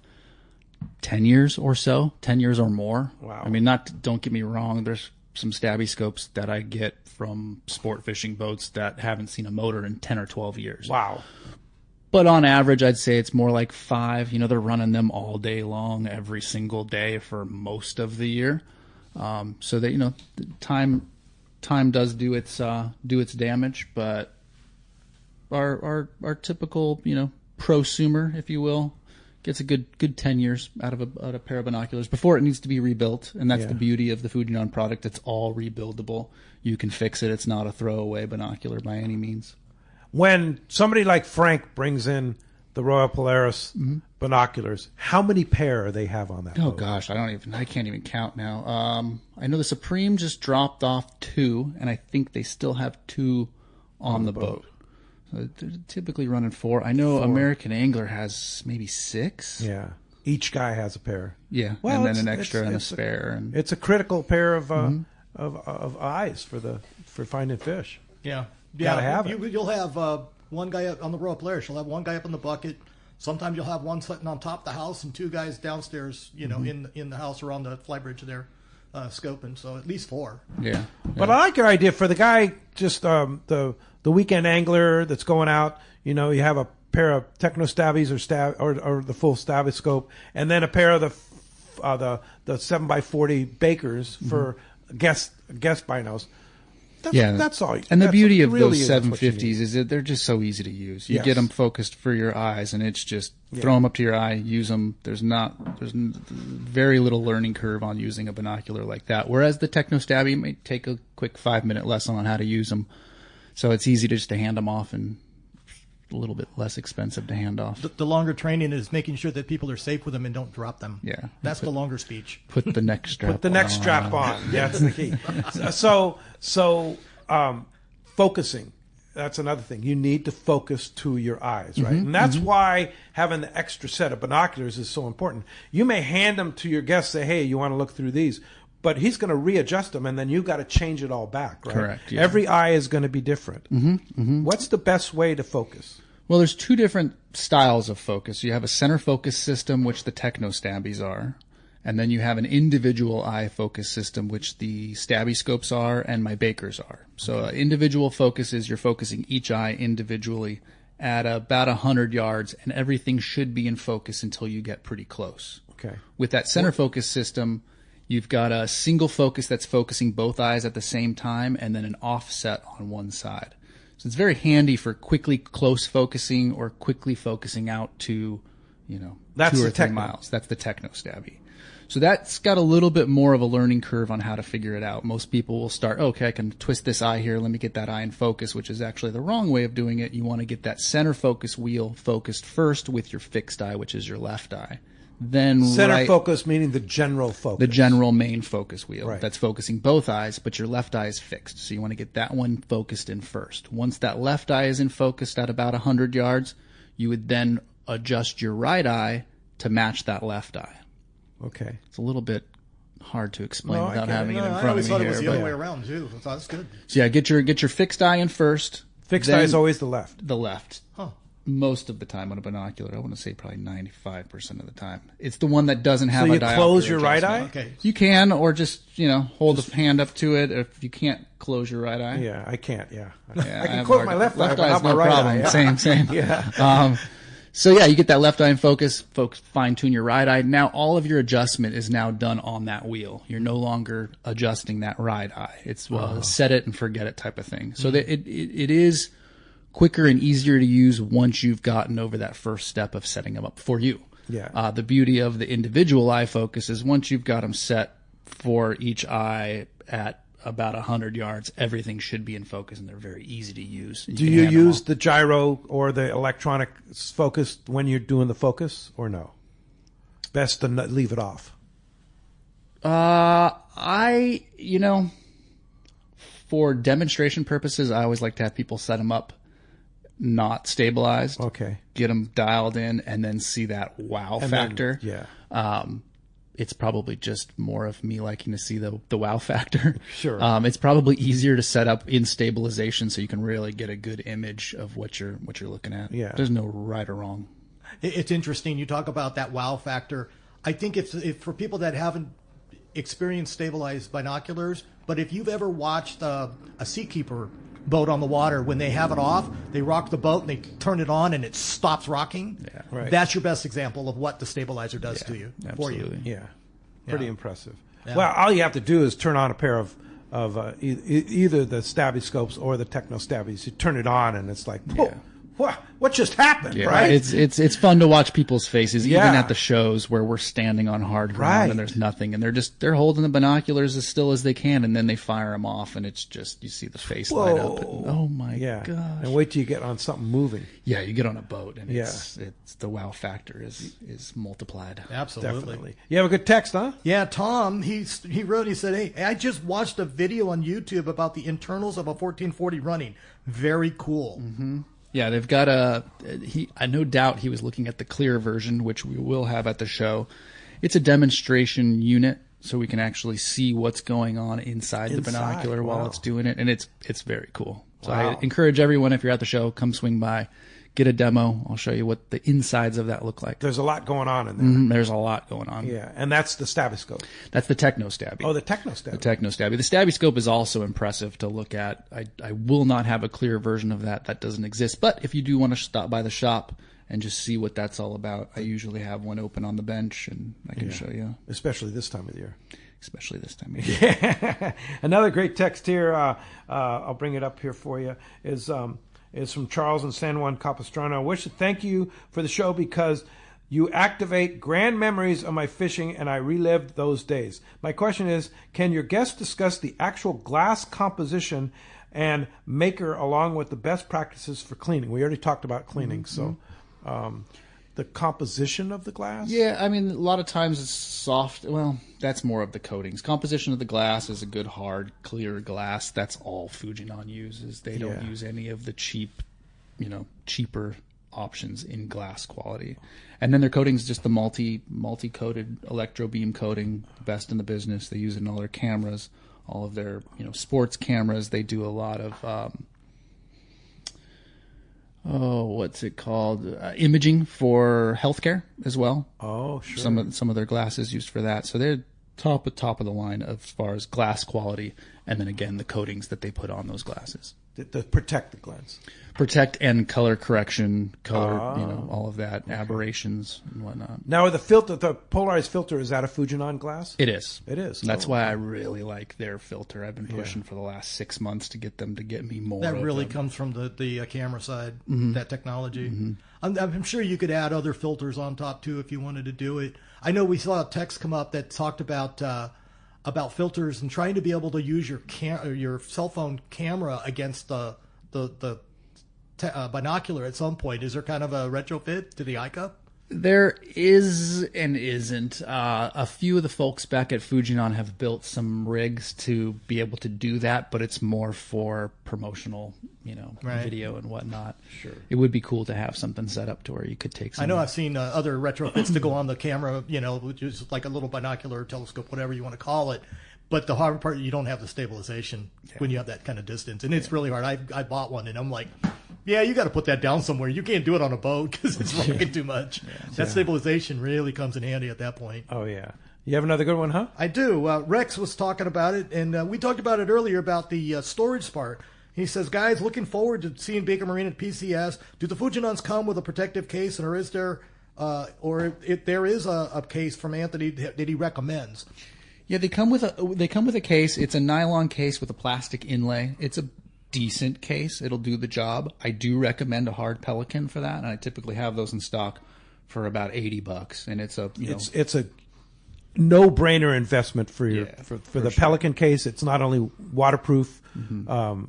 10 years or so, 10 years or more. Wow. I mean, don't get me wrong. There's some stabby scopes that I get from sport fishing boats that haven't seen a motor in 10 or 12 years. Wow. But on average, I'd say it's more like 5. They're running them all day long, every single day for most of the year. So that, time does do its damage, but our typical, prosumer, if you will, gets a good 10 years out of a pair of binoculars before it needs to be rebuilt. And that's the beauty of the Fujinon product. It's all rebuildable. You can fix it. It's not a throwaway binocular by any means. When somebody like Frank brings in the Royal Polaris binoculars, how many pair they have on that boat? Gosh, I can't even count now. I know the Supreme just dropped off 2, and I think they still have 2 on the boat. So they're typically running 4. I know 4. American Angler has maybe 6. Yeah. Each guy has a pair. Yeah. Well, and then an extra and a spare. It's a critical pair of eyes for finding fish. Yeah. Gotta have it. You'll have one guy up on the Royal Polaris. You'll have one guy up in the bucket. Sometimes you'll have one sitting on top of the house and 2 guys downstairs, in the house or on the flybridge there, scoping. So at least 4. Yeah. But I like your idea for the guy, just the weekend angler that's going out. You have a pair of Techno Stabbies or the full Stabby scope, and then a pair of the 7x40 Bakers for guest binos. That's all. And the beauty of those 750s is that they're just so easy to use. You get them focused for your eyes, and it's just throw them up to your eye, use them. There's very little learning curve on using a binocular like that. Whereas the Techno Stabby might take a quick 5-minute lesson on how to use them. So it's easy to hand them off and a little bit less expensive to hand off. The longer training is making sure that people are safe with them and don't drop them. Yeah. That's the longer speech. Put the neck strap on. Put the neck strap on. That's the key. So focusing, that's another thing. You need to focus to your eyes, right? And that's why having the extra set of binoculars is so important. You may hand them to your guest, say, hey, you want to look through these, but he's going to readjust them, and then you've got to change it all back, right? Correct. Yeah. Every eye is going to be different. What's the best way to focus? Well, there's 2 different styles of focus. You have a center focus system, which the Techno Stabbies are, and then you have an individual eye focus system, which the Stabby scopes are and my Bakers are. So individual focus is you're focusing each eye individually at about 100 yards, and everything should be in focus until you get pretty close. Okay. With that center focus system, you've got a single focus that's focusing both eyes at the same time, and then an offset on one side. So it's very handy for quickly close focusing or quickly focusing out to, 2 or 3 miles. That's the Techno Stabby. So that's got a little bit more of a learning curve on how to figure it out. Most people will start, okay, I can twist this eye here. Let me get that eye in focus, which is actually the wrong way of doing it. You want to get that center focus wheel focused first with your fixed eye, which is your left eye. Then center focus meaning the general focus. The general main focus wheel. Right. That's focusing both eyes, but your left eye is fixed. So you want to get that one focused in first. Once that left eye is in focus at about 100 yards, you would then adjust your right eye to match that left eye. Okay. It's a little bit hard to explain without having it in front of me. I always thought here, it was the other way around too. I thought that's good. So yeah, get your fixed eye in first. Fixed eye is always the left. The left. Huh. Most of the time on a binocular, I want to say probably 95% of the time. It's the one that doesn't have so a you diopter close your right eye? adjustment. Okay. You can, or just hold a hand up to it. If you can't close your right eye. Yeah, I can't. Yeah, I can close my left eye, but eye not is my no right problem. eye. Same. Yeah. So yeah, you get that left eye in focus, fine tune your right eye. Now all of your adjustment is now done on that wheel. You're no longer adjusting that right eye. It's set it and forget it type of thing. So that it is quicker and easier to use once you've gotten over that first step of setting them up for you. Yeah. The beauty of the individual eye focus is once you've got them set for each eye at about 100 yards, everything should be in focus, and they're very easy to use. Do you use the gyro or the electronic focus when you're doing the focus, or no? Best to leave it off. For demonstration purposes, I always like to have people set them up not stabilized. Okay. Get them dialed in, and then see that wow factor. Then, yeah. it's probably just more of me liking to see the wow factor. Sure. It's probably easier to set up in stabilization so you can really get a good image of what you're looking at. Yeah. There's no right or wrong. It's interesting. You talk about that wow factor. I think if for people that haven't experienced stabilized binoculars, but if you've ever watched a seakeeper boat on the water, when they have it off, they rock the boat and they turn it on and it stops rocking. Yeah. Right. That's your best example of what the stabilizer does to you, for you. Absolutely. Yeah. Pretty impressive. Yeah. Well, all you have to do is turn on a pair of either the stabby scopes or the techno stabbies. You turn it on and it's like, whoa, what just happened, Yeah, right? it's fun to watch people's faces, even Yeah. at the shows where we're standing on hard ground Right. and there's nothing, and they're holding the binoculars as still as they can, and then they fire them off, and it's just you see the face light up. And, oh my Yeah. gosh! And wait till you get on something moving. Yeah, you get on a boat, and Yeah. it's the wow factor is multiplied. Absolutely. Definitely. You have a good text, huh? Yeah, Tom, he wrote, he said, hey, I just watched a video on YouTube about the internals of a 1440 running. Very cool. Yeah, they've got I no doubt he was looking at the clear version, which we will have at the show. It's a demonstration unit, so we can actually see what's going on inside the binocular while wow. it's doing it, and it's very cool. So Wow. I encourage everyone, if you're at the show, come swing by, get a demo. I'll show you what the insides of that look like. There's a lot going on in there. There's a lot going on. Yeah, and that's the stabby scope. That's the techno stabby. Oh, the techno stabby. The techno stabby. The stabby scope is also impressive to look at. I will not have a clear version of that. That doesn't exist. But if you do want to stop by the shop and just see what that's all about, I usually have one open on the bench, and I can show you. Especially this time of the year. Especially this time of year. Another great text here, I'll bring it up here for you, is from Charles in San Juan Capistrano. I wish to thank you for the show because you activate grand memories of my fishing and I relived those days. My question is, can your guests discuss the actual glass composition and maker along with the best practices for cleaning? We already talked about cleaning, so the composition of the glass? Yeah, I mean, a lot of times it's soft. Well, that's more of the coatings. Composition of the glass is a good, hard, clear glass. That's all Fujinon uses. They don't use any of the cheaper options in glass quality. And then their coating's just the multi-coated electro beam coating, best in the business. They use it in all their cameras, all of their sports cameras. They do a lot of what's it called? Imaging for healthcare as well. Oh, sure. Some of their glasses used for that. So they're top of the line as far as glass quality, and then again the coatings that they put on those glasses. To protect the lens. Protect and color correction, all of that, aberrations and whatnot. Now, the polarized filter, is that a Fujinon glass? It is. It is. That's why I really like their filter. I've been pushing for the last 6 months to get them to get me more. That of really them. comes from the camera side, that technology. I'm sure you could add other filters on top too if you wanted to do it. I know we saw a text come up that talked about filters and trying to be able to use your cell phone camera against the binocular at some point. Is there kind of a retrofit to the iCup? There is and isn't. A few of the folks back at Fujinon have built some rigs to be able to do that, but it's more for promotional, video and whatnot. Sure. It would be cool to have something set up to where you could take some. I know I've seen other retrofits to go on the camera, which is like a little binocular, telescope, whatever you want to call it. But the hard part, you don't have the stabilization when you have that kind of distance. And it's really hard. I bought one, and I'm like, yeah, you got to put that down somewhere. You can't do it on a boat because it's rocking too much. That stabilization really comes in handy at that point. Oh, yeah. You have another good one, huh? I do. Rex was talking about it, and we talked about it earlier about the storage part. He says, guys, looking forward to seeing Baker Marine at PCS. Do the Fujinons come with a protective case, or is there, if there is a case from Anthony that he recommends? Yeah, they come with a case. It's a nylon case with a plastic inlay. It's a decent case. It'll do the job. I do recommend a hard Pelican for that, and I typically have those in stock for about $80. And it's it's a no-brainer investment for your for the sure. Pelican case. It's not only waterproof,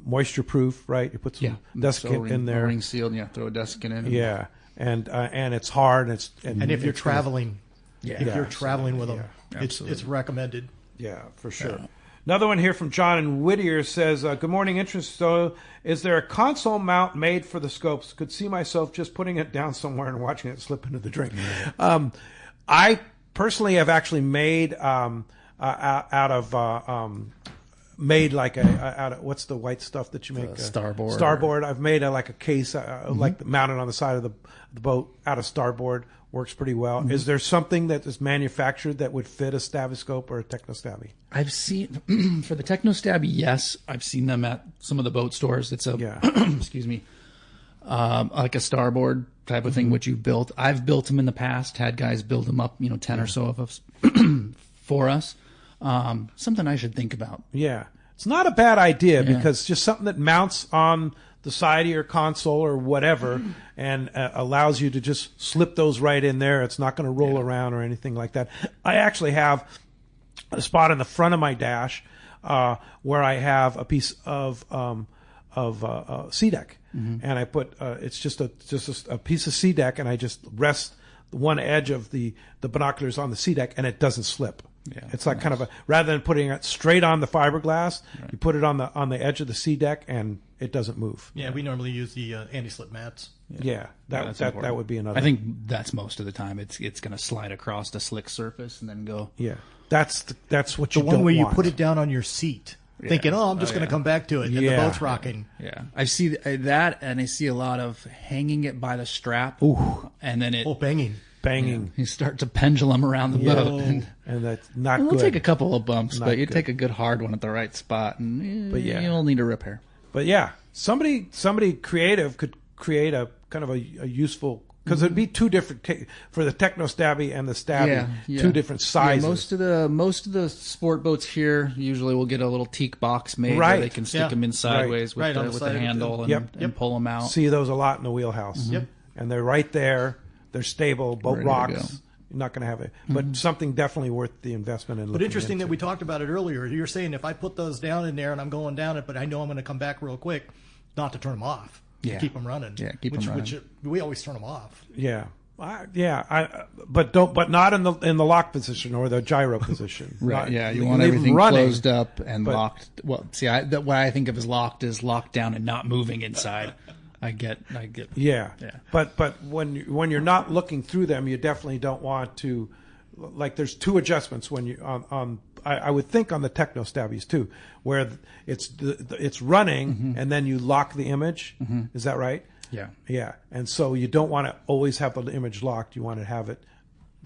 moisture-proof, right? You put some desiccant in there, ring sealed. Yeah, throw a desiccant in. Yeah, and it's hard. And if you're traveling, you're traveling with them, it's recommended. Yeah, for sure. Another one here from John in Whittier says, good morning, interest. So is there a console mount made for the scopes? Could see myself just putting it down somewhere and watching it slip into the drink. I personally have actually made made like out of what's the white stuff that you make? Starboard. Starboard. I've made like a case like mounted on the side of the boat out of starboard. Works pretty well. Is there something that is manufactured that would fit a Stabiscope or a Technostabby? I've seen for the Technostabby, yes, I've seen them at some of the boat stores. It's a excuse me, like a starboard type of thing, which you built. I've built them in the past. Had guys build them up, 10 or so of us for us. Something I should think about. Yeah, it's not a bad idea because just something that mounts on the side of your console or whatever and allows you to just slip those right in there. It's not going to roll around or anything like that. I actually have a spot in the front of my dash where I have a piece of sea deck, and I put it's just a piece of sea deck, and I just rest one edge of the binoculars on the sea deck, and it doesn't slip. Yeah, it's like kind of rather than putting it straight on the fiberglass, you put it on the edge of the sea deck, and it doesn't move. Yeah, we normally use the anti-slip mats. Yeah, that would be another. I think that's most of the time. It's going to slide across the slick surface and then go. Yeah, that's what you the one don't where you want. put it down on your seat, thinking, I'm just going to come back to it, and the boat's rocking. Yeah, I see that, and I see a lot of hanging it by the strap, and then it banging. You start to pendulum around the boat, and that's not good. It'll take a couple of bumps, not but you good. take a good hard one at the right spot, and you'll need a repair. But yeah, somebody creative could create a kind of a useful, because it'd be two different for the Technostabby and the Stabby, two different sizes. Yeah, most of the sport boats here usually will get a little teak box made where they can stick them in sideways with the handle and pull them out. See those a lot in the wheelhouse. Yep, and they're right there. They're stable. Boat Ready rocks. You're not going to have it, but something definitely worth the investment in. But interesting that we talked about it earlier. You're saying if I put those down in there and I'm going down it, but I know I'm going to come back real quick, not to turn them off. Yeah, keep them running. Yeah, keep them running. Which we always turn them off. Yeah. But not in the lock position or the gyro position. Right. Not, you want everything closed up and locked. Well, see, what I think of as locked is locked down and not moving inside. I get. Yeah. But when you're not looking through them, you definitely don't want to. Like, there's two adjustments when you on. I would think on the Technostabbies too, where it's running and then you lock the image. Is that right? Yeah. Yeah. And so you don't want to always have the image locked. You want to have it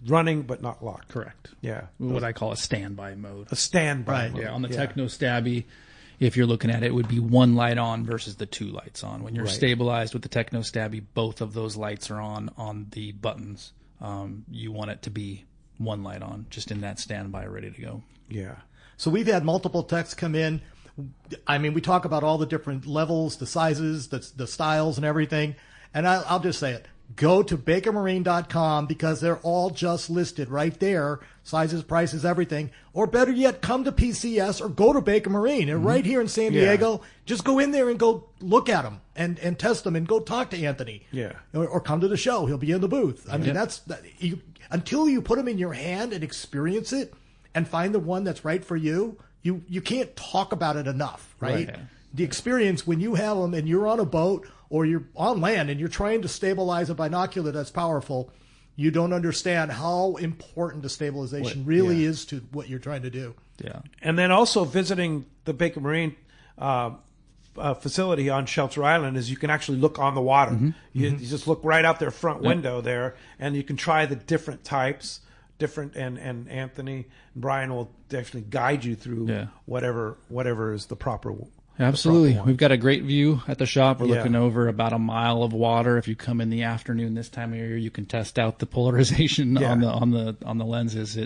running but not locked. Correct. Yeah. What I call a standby mode. A standby mode. Yeah. On the Technostabby, if you're looking at it, it would be one light on versus the two lights on. When you're stabilized with the Technostabby, both of those lights are on the buttons. You want it to be one light on, just in that standby, ready to go. Yeah. So we've had multiple techs come in. I mean, we talk about all the different levels, the sizes, the styles, and everything. And I'll just say it. Go to bakermarine.com because they're all just listed right there. Sizes, prices, everything. Or better yet, come to PCS or go to Baker Marine. And right here in San Diego, just go in there and go look at them and test them and go talk to Anthony. Yeah. Or come to the show. He'll be in the booth. I mean, until you put them in your hand and experience it and find the one that's right for you, you can't talk about it enough, right? The experience when you have them and you're on a boat or you're on land and you're trying to stabilize a binocular that's powerful, you don't understand how important the stabilization really is to what you're trying to do. Yeah. And then also visiting the Baker Marine facility on Shelter Island is you can actually look on the water. You just look right out their front window there, and you can try the different types. And Anthony and Brian will definitely guide you through whatever is the proper one. Absolutely. We've got a great view at the shop. We're looking over about a mile of water. If you come in the afternoon this time of year, you can test out the polarization on the lenses.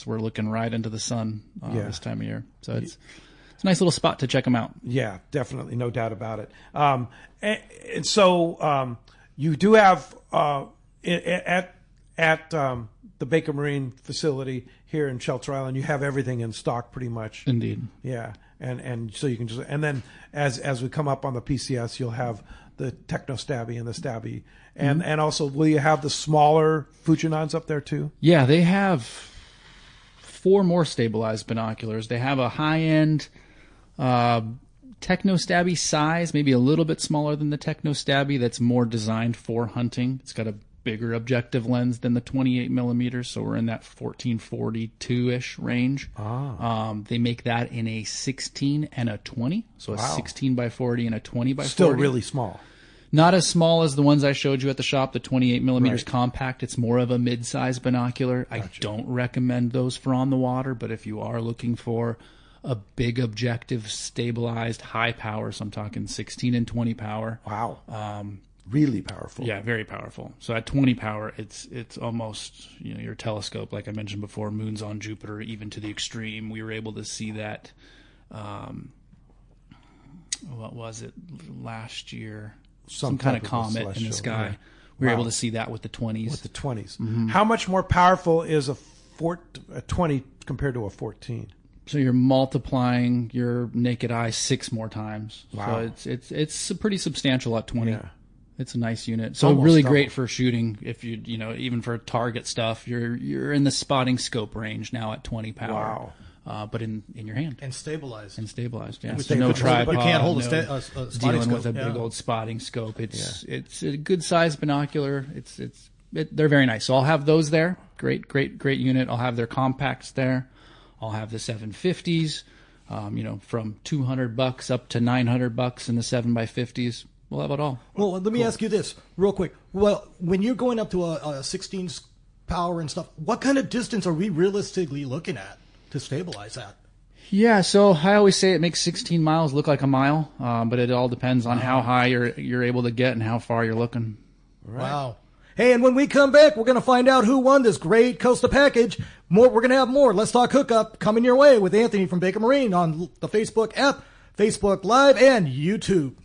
We're looking right into the sun this time of year. So it's a nice little spot to check them out. Yeah, definitely, no doubt about it. And so you do have at the Baker Marine facility here in Shelter Island, you have everything in stock pretty much. Indeed. Yeah. And so you can just, and then as we come up on the PCS, you'll have the Technostabby and the Stabby. And also, will you have the smaller Fujinons up there too? Yeah, they have 4 more stabilized binoculars. They have a high-end Technostabby size, maybe a little bit smaller than the Technostabby, that's more designed for hunting. It's got a bigger objective lens than the 28 millimeters, so we're in that 1442-ish range. They make that in a 16 and a 20, so a 16 by 40 and a 20 by 40. Still really small. Not as small as the ones I showed you at the shop, the 28 millimeters compact. It's more of a mid-size binocular. Gotcha. I don't recommend those for on the water, but if you are looking for a big objective, stabilized, high power, so I'm talking 16 and 20 power. Wow. Really powerful. Yeah, very powerful. So at 20 power, it's almost, your telescope, like I mentioned before, moons on Jupiter, even to the extreme. We were able to see that, what was it, last year? Some kind of comet in the sky. Yeah. We were able to see that with the 20s. With the 20s. Mm-hmm. How much more powerful is a 20 compared to a 14? So you're multiplying your naked eye 6 more times. Wow. So it's pretty substantial at 20. Yeah. It's a nice unit. So almost really great for shooting. If you even for target stuff, you're in the spotting scope range now at 20 power. Wow. But in your hand. And stabilized. Yeah. So no tripod. You can't hold a spotting dealing scope. with a big old spotting scope. It's a good sized binocular. They're very nice. So I'll have those there. Great unit. I'll have their compacts there. I'll have the 750s. From $200 up to $900 in the 7x50s. We'll have it all. Well, let me ask you this real quick. Well, when you're going up to a 16 power and stuff, what kind of distance are we realistically looking at to stabilize that? Yeah, so I always say it makes 16 miles look like a mile, but it all depends on how high you're able to get and how far you're looking. Right. Wow. Hey, and when we come back, we're going to find out who won this great Costa package. We're going to have more Let's Talk Hookup coming your way with Anthony from Baker Marine on the Facebook app, Facebook Live, and YouTube.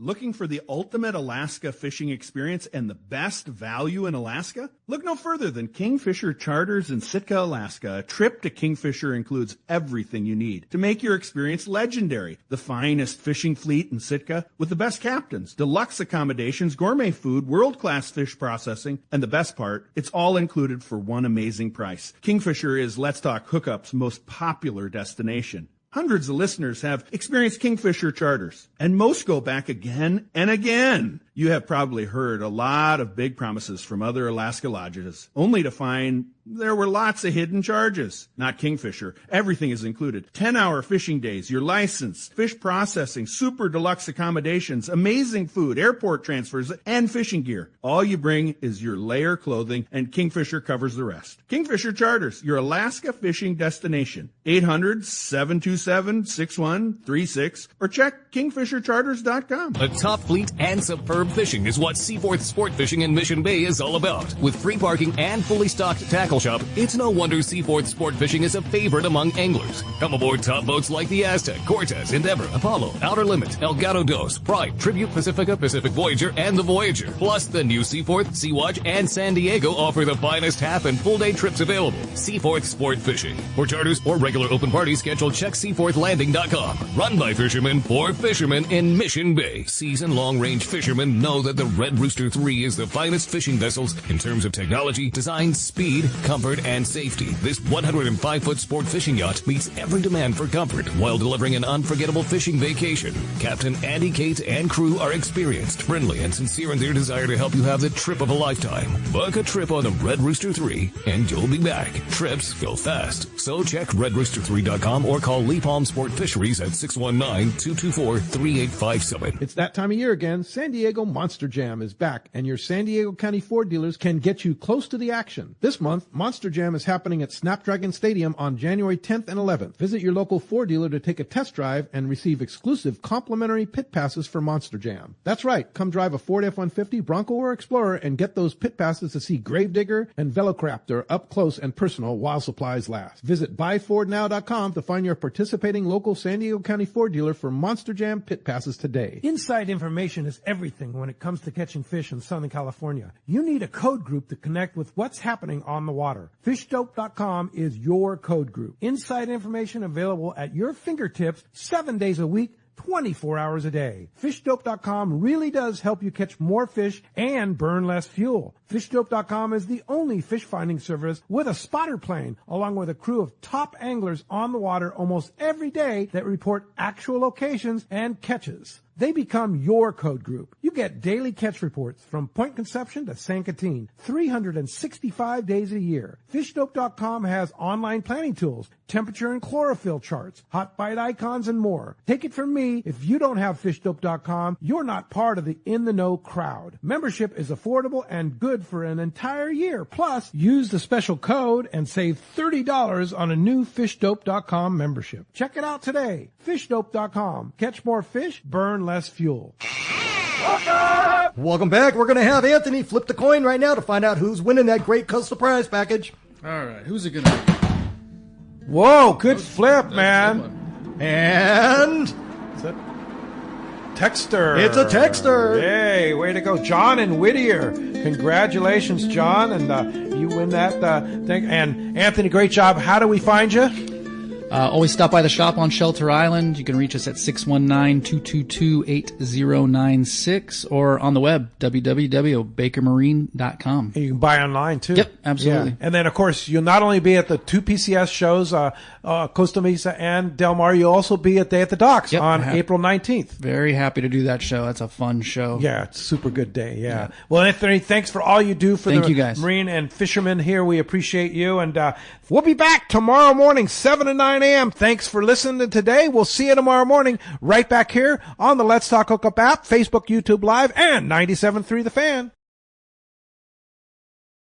Looking for the ultimate Alaska fishing experience and the best value in Alaska? Look no further than Kingfisher Charters in Sitka, Alaska. A trip to Kingfisher includes everything you need to make your experience legendary. The finest fishing fleet in Sitka with the best captains, deluxe accommodations, gourmet food, world-class fish processing, and the best part, it's all included for one amazing price. Kingfisher is Let's Talk Hookup's most popular destination. Hundreds of listeners have experienced Kingfisher Charters, and most go back again and again. You have probably heard a lot of big promises from other Alaska lodges, only to find there were lots of hidden charges. Not Kingfisher. Everything is included. 10-hour fishing days, your license, fish processing, super deluxe accommodations, amazing food, airport transfers, and fishing gear. All you bring is your layer clothing, and Kingfisher covers the rest. Kingfisher Charters, your Alaska fishing destination. 800-727-6136 or check kingfishercharters.com. A top fleet and superb fishing is what Seaforth Sport Fishing in Mission Bay is all about. With free parking and fully stocked tackle shop, it's no wonder Seaforth Sport Fishing is a favorite among anglers. Come aboard top boats like the Aztec, Cortez, Endeavor, Apollo, Outer Limit, Elgato Dos, Pride, Tribute Pacifica, Pacific Voyager, and the Voyager. Plus, the new Seaforth, Sea-Watch, and San Diego offer the finest half and full day trips available. Seaforth Sport Fishing. For charters or regular open parties, schedule check seaforthlanding.com. Run by fishermen for fishermen in Mission Bay. Seasoned long-range fishermen know that the Red Rooster 3 is the finest fishing vessels in terms of technology, design, speed, comfort, and safety. This 105-foot sport fishing yacht meets every demand for comfort while delivering an unforgettable fishing vacation. Captain Andy Cates and crew are experienced, friendly, and sincere in their desire to help you have the trip of a lifetime. Book a trip on the Red Rooster 3 and you'll be back. Trips go fast. So check redrooster3.com or call Lee Palm Sport Fisheries at 619-224-3857. It's that time of year again. San Diego Monster Jam is back, and your San Diego County Ford dealers can get you close to the action. This month, Monster Jam is happening at Snapdragon Stadium on January 10th and 11th. Visit your local Ford dealer to take a test drive and receive exclusive complimentary pit passes for Monster Jam. That's right. Come drive a Ford F-150, Bronco, or Explorer and get those pit passes to see Gravedigger and Velociraptor up close and personal while supplies last. Visit buyfordnow.com to find your participating local San Diego County Ford dealer for Monster Jam pit passes today. Inside information is everything when it comes to catching fish in Southern California. You need a code group to connect with what's happening on the water. FishDope.com is your code group. Inside information available at your fingertips 7 days a week, 24 hours a day. FishDope.com really does help you catch more fish and burn less fuel. FishDope.com is the only fish finding service with a spotter plane, along with a crew of top anglers on the water almost every day that report actual locations and catches. They become your code group. You get daily catch reports from Point Conception to San Catine, 365 days a year. FishDope.com has online planning tools, temperature and chlorophyll charts, hot bite icons, and more. Take it from me, if you don't have FishDope.com, you're not part of the in-the-know crowd. Membership is affordable and good for an entire year. Plus, use the special code and save $30 on a new FishDope.com membership. Check it out today. FishDope.com. Catch more fish, burn less fuel. Welcome back. We're going to have Anthony flip the coin right now to find out who's winning that great coastal prize package. All right, who's it going to be? Whoa, good flip, man. And Is that Texter? It's a Texter. Hey, way to go, John and Whittier. Congratulations, John, and you win that thing. And Anthony, great job. How do we find you? Always stop by the shop on Shelter Island. You can reach us at 619-222-8096 or on the web, www.bakermarine.com. And you can buy online, too. Yep, absolutely. Yeah. And then, of course, you'll not only be at the two PCS shows, Costa Mesa and Del Mar, you'll also be at Day at the Docks on April 19th. Very happy to do that show. That's a fun show. Yeah, it's a super good day, yeah. Well, Anthony, thanks for all you do for you guys. Marine and fishermen here. We appreciate you. And we'll be back tomorrow morning, 7 to 9 a.m. Thanks for listening today. We'll see you tomorrow morning right back here on the Let's Talk Hookup app, Facebook, YouTube Live, and 97.3 The Fan.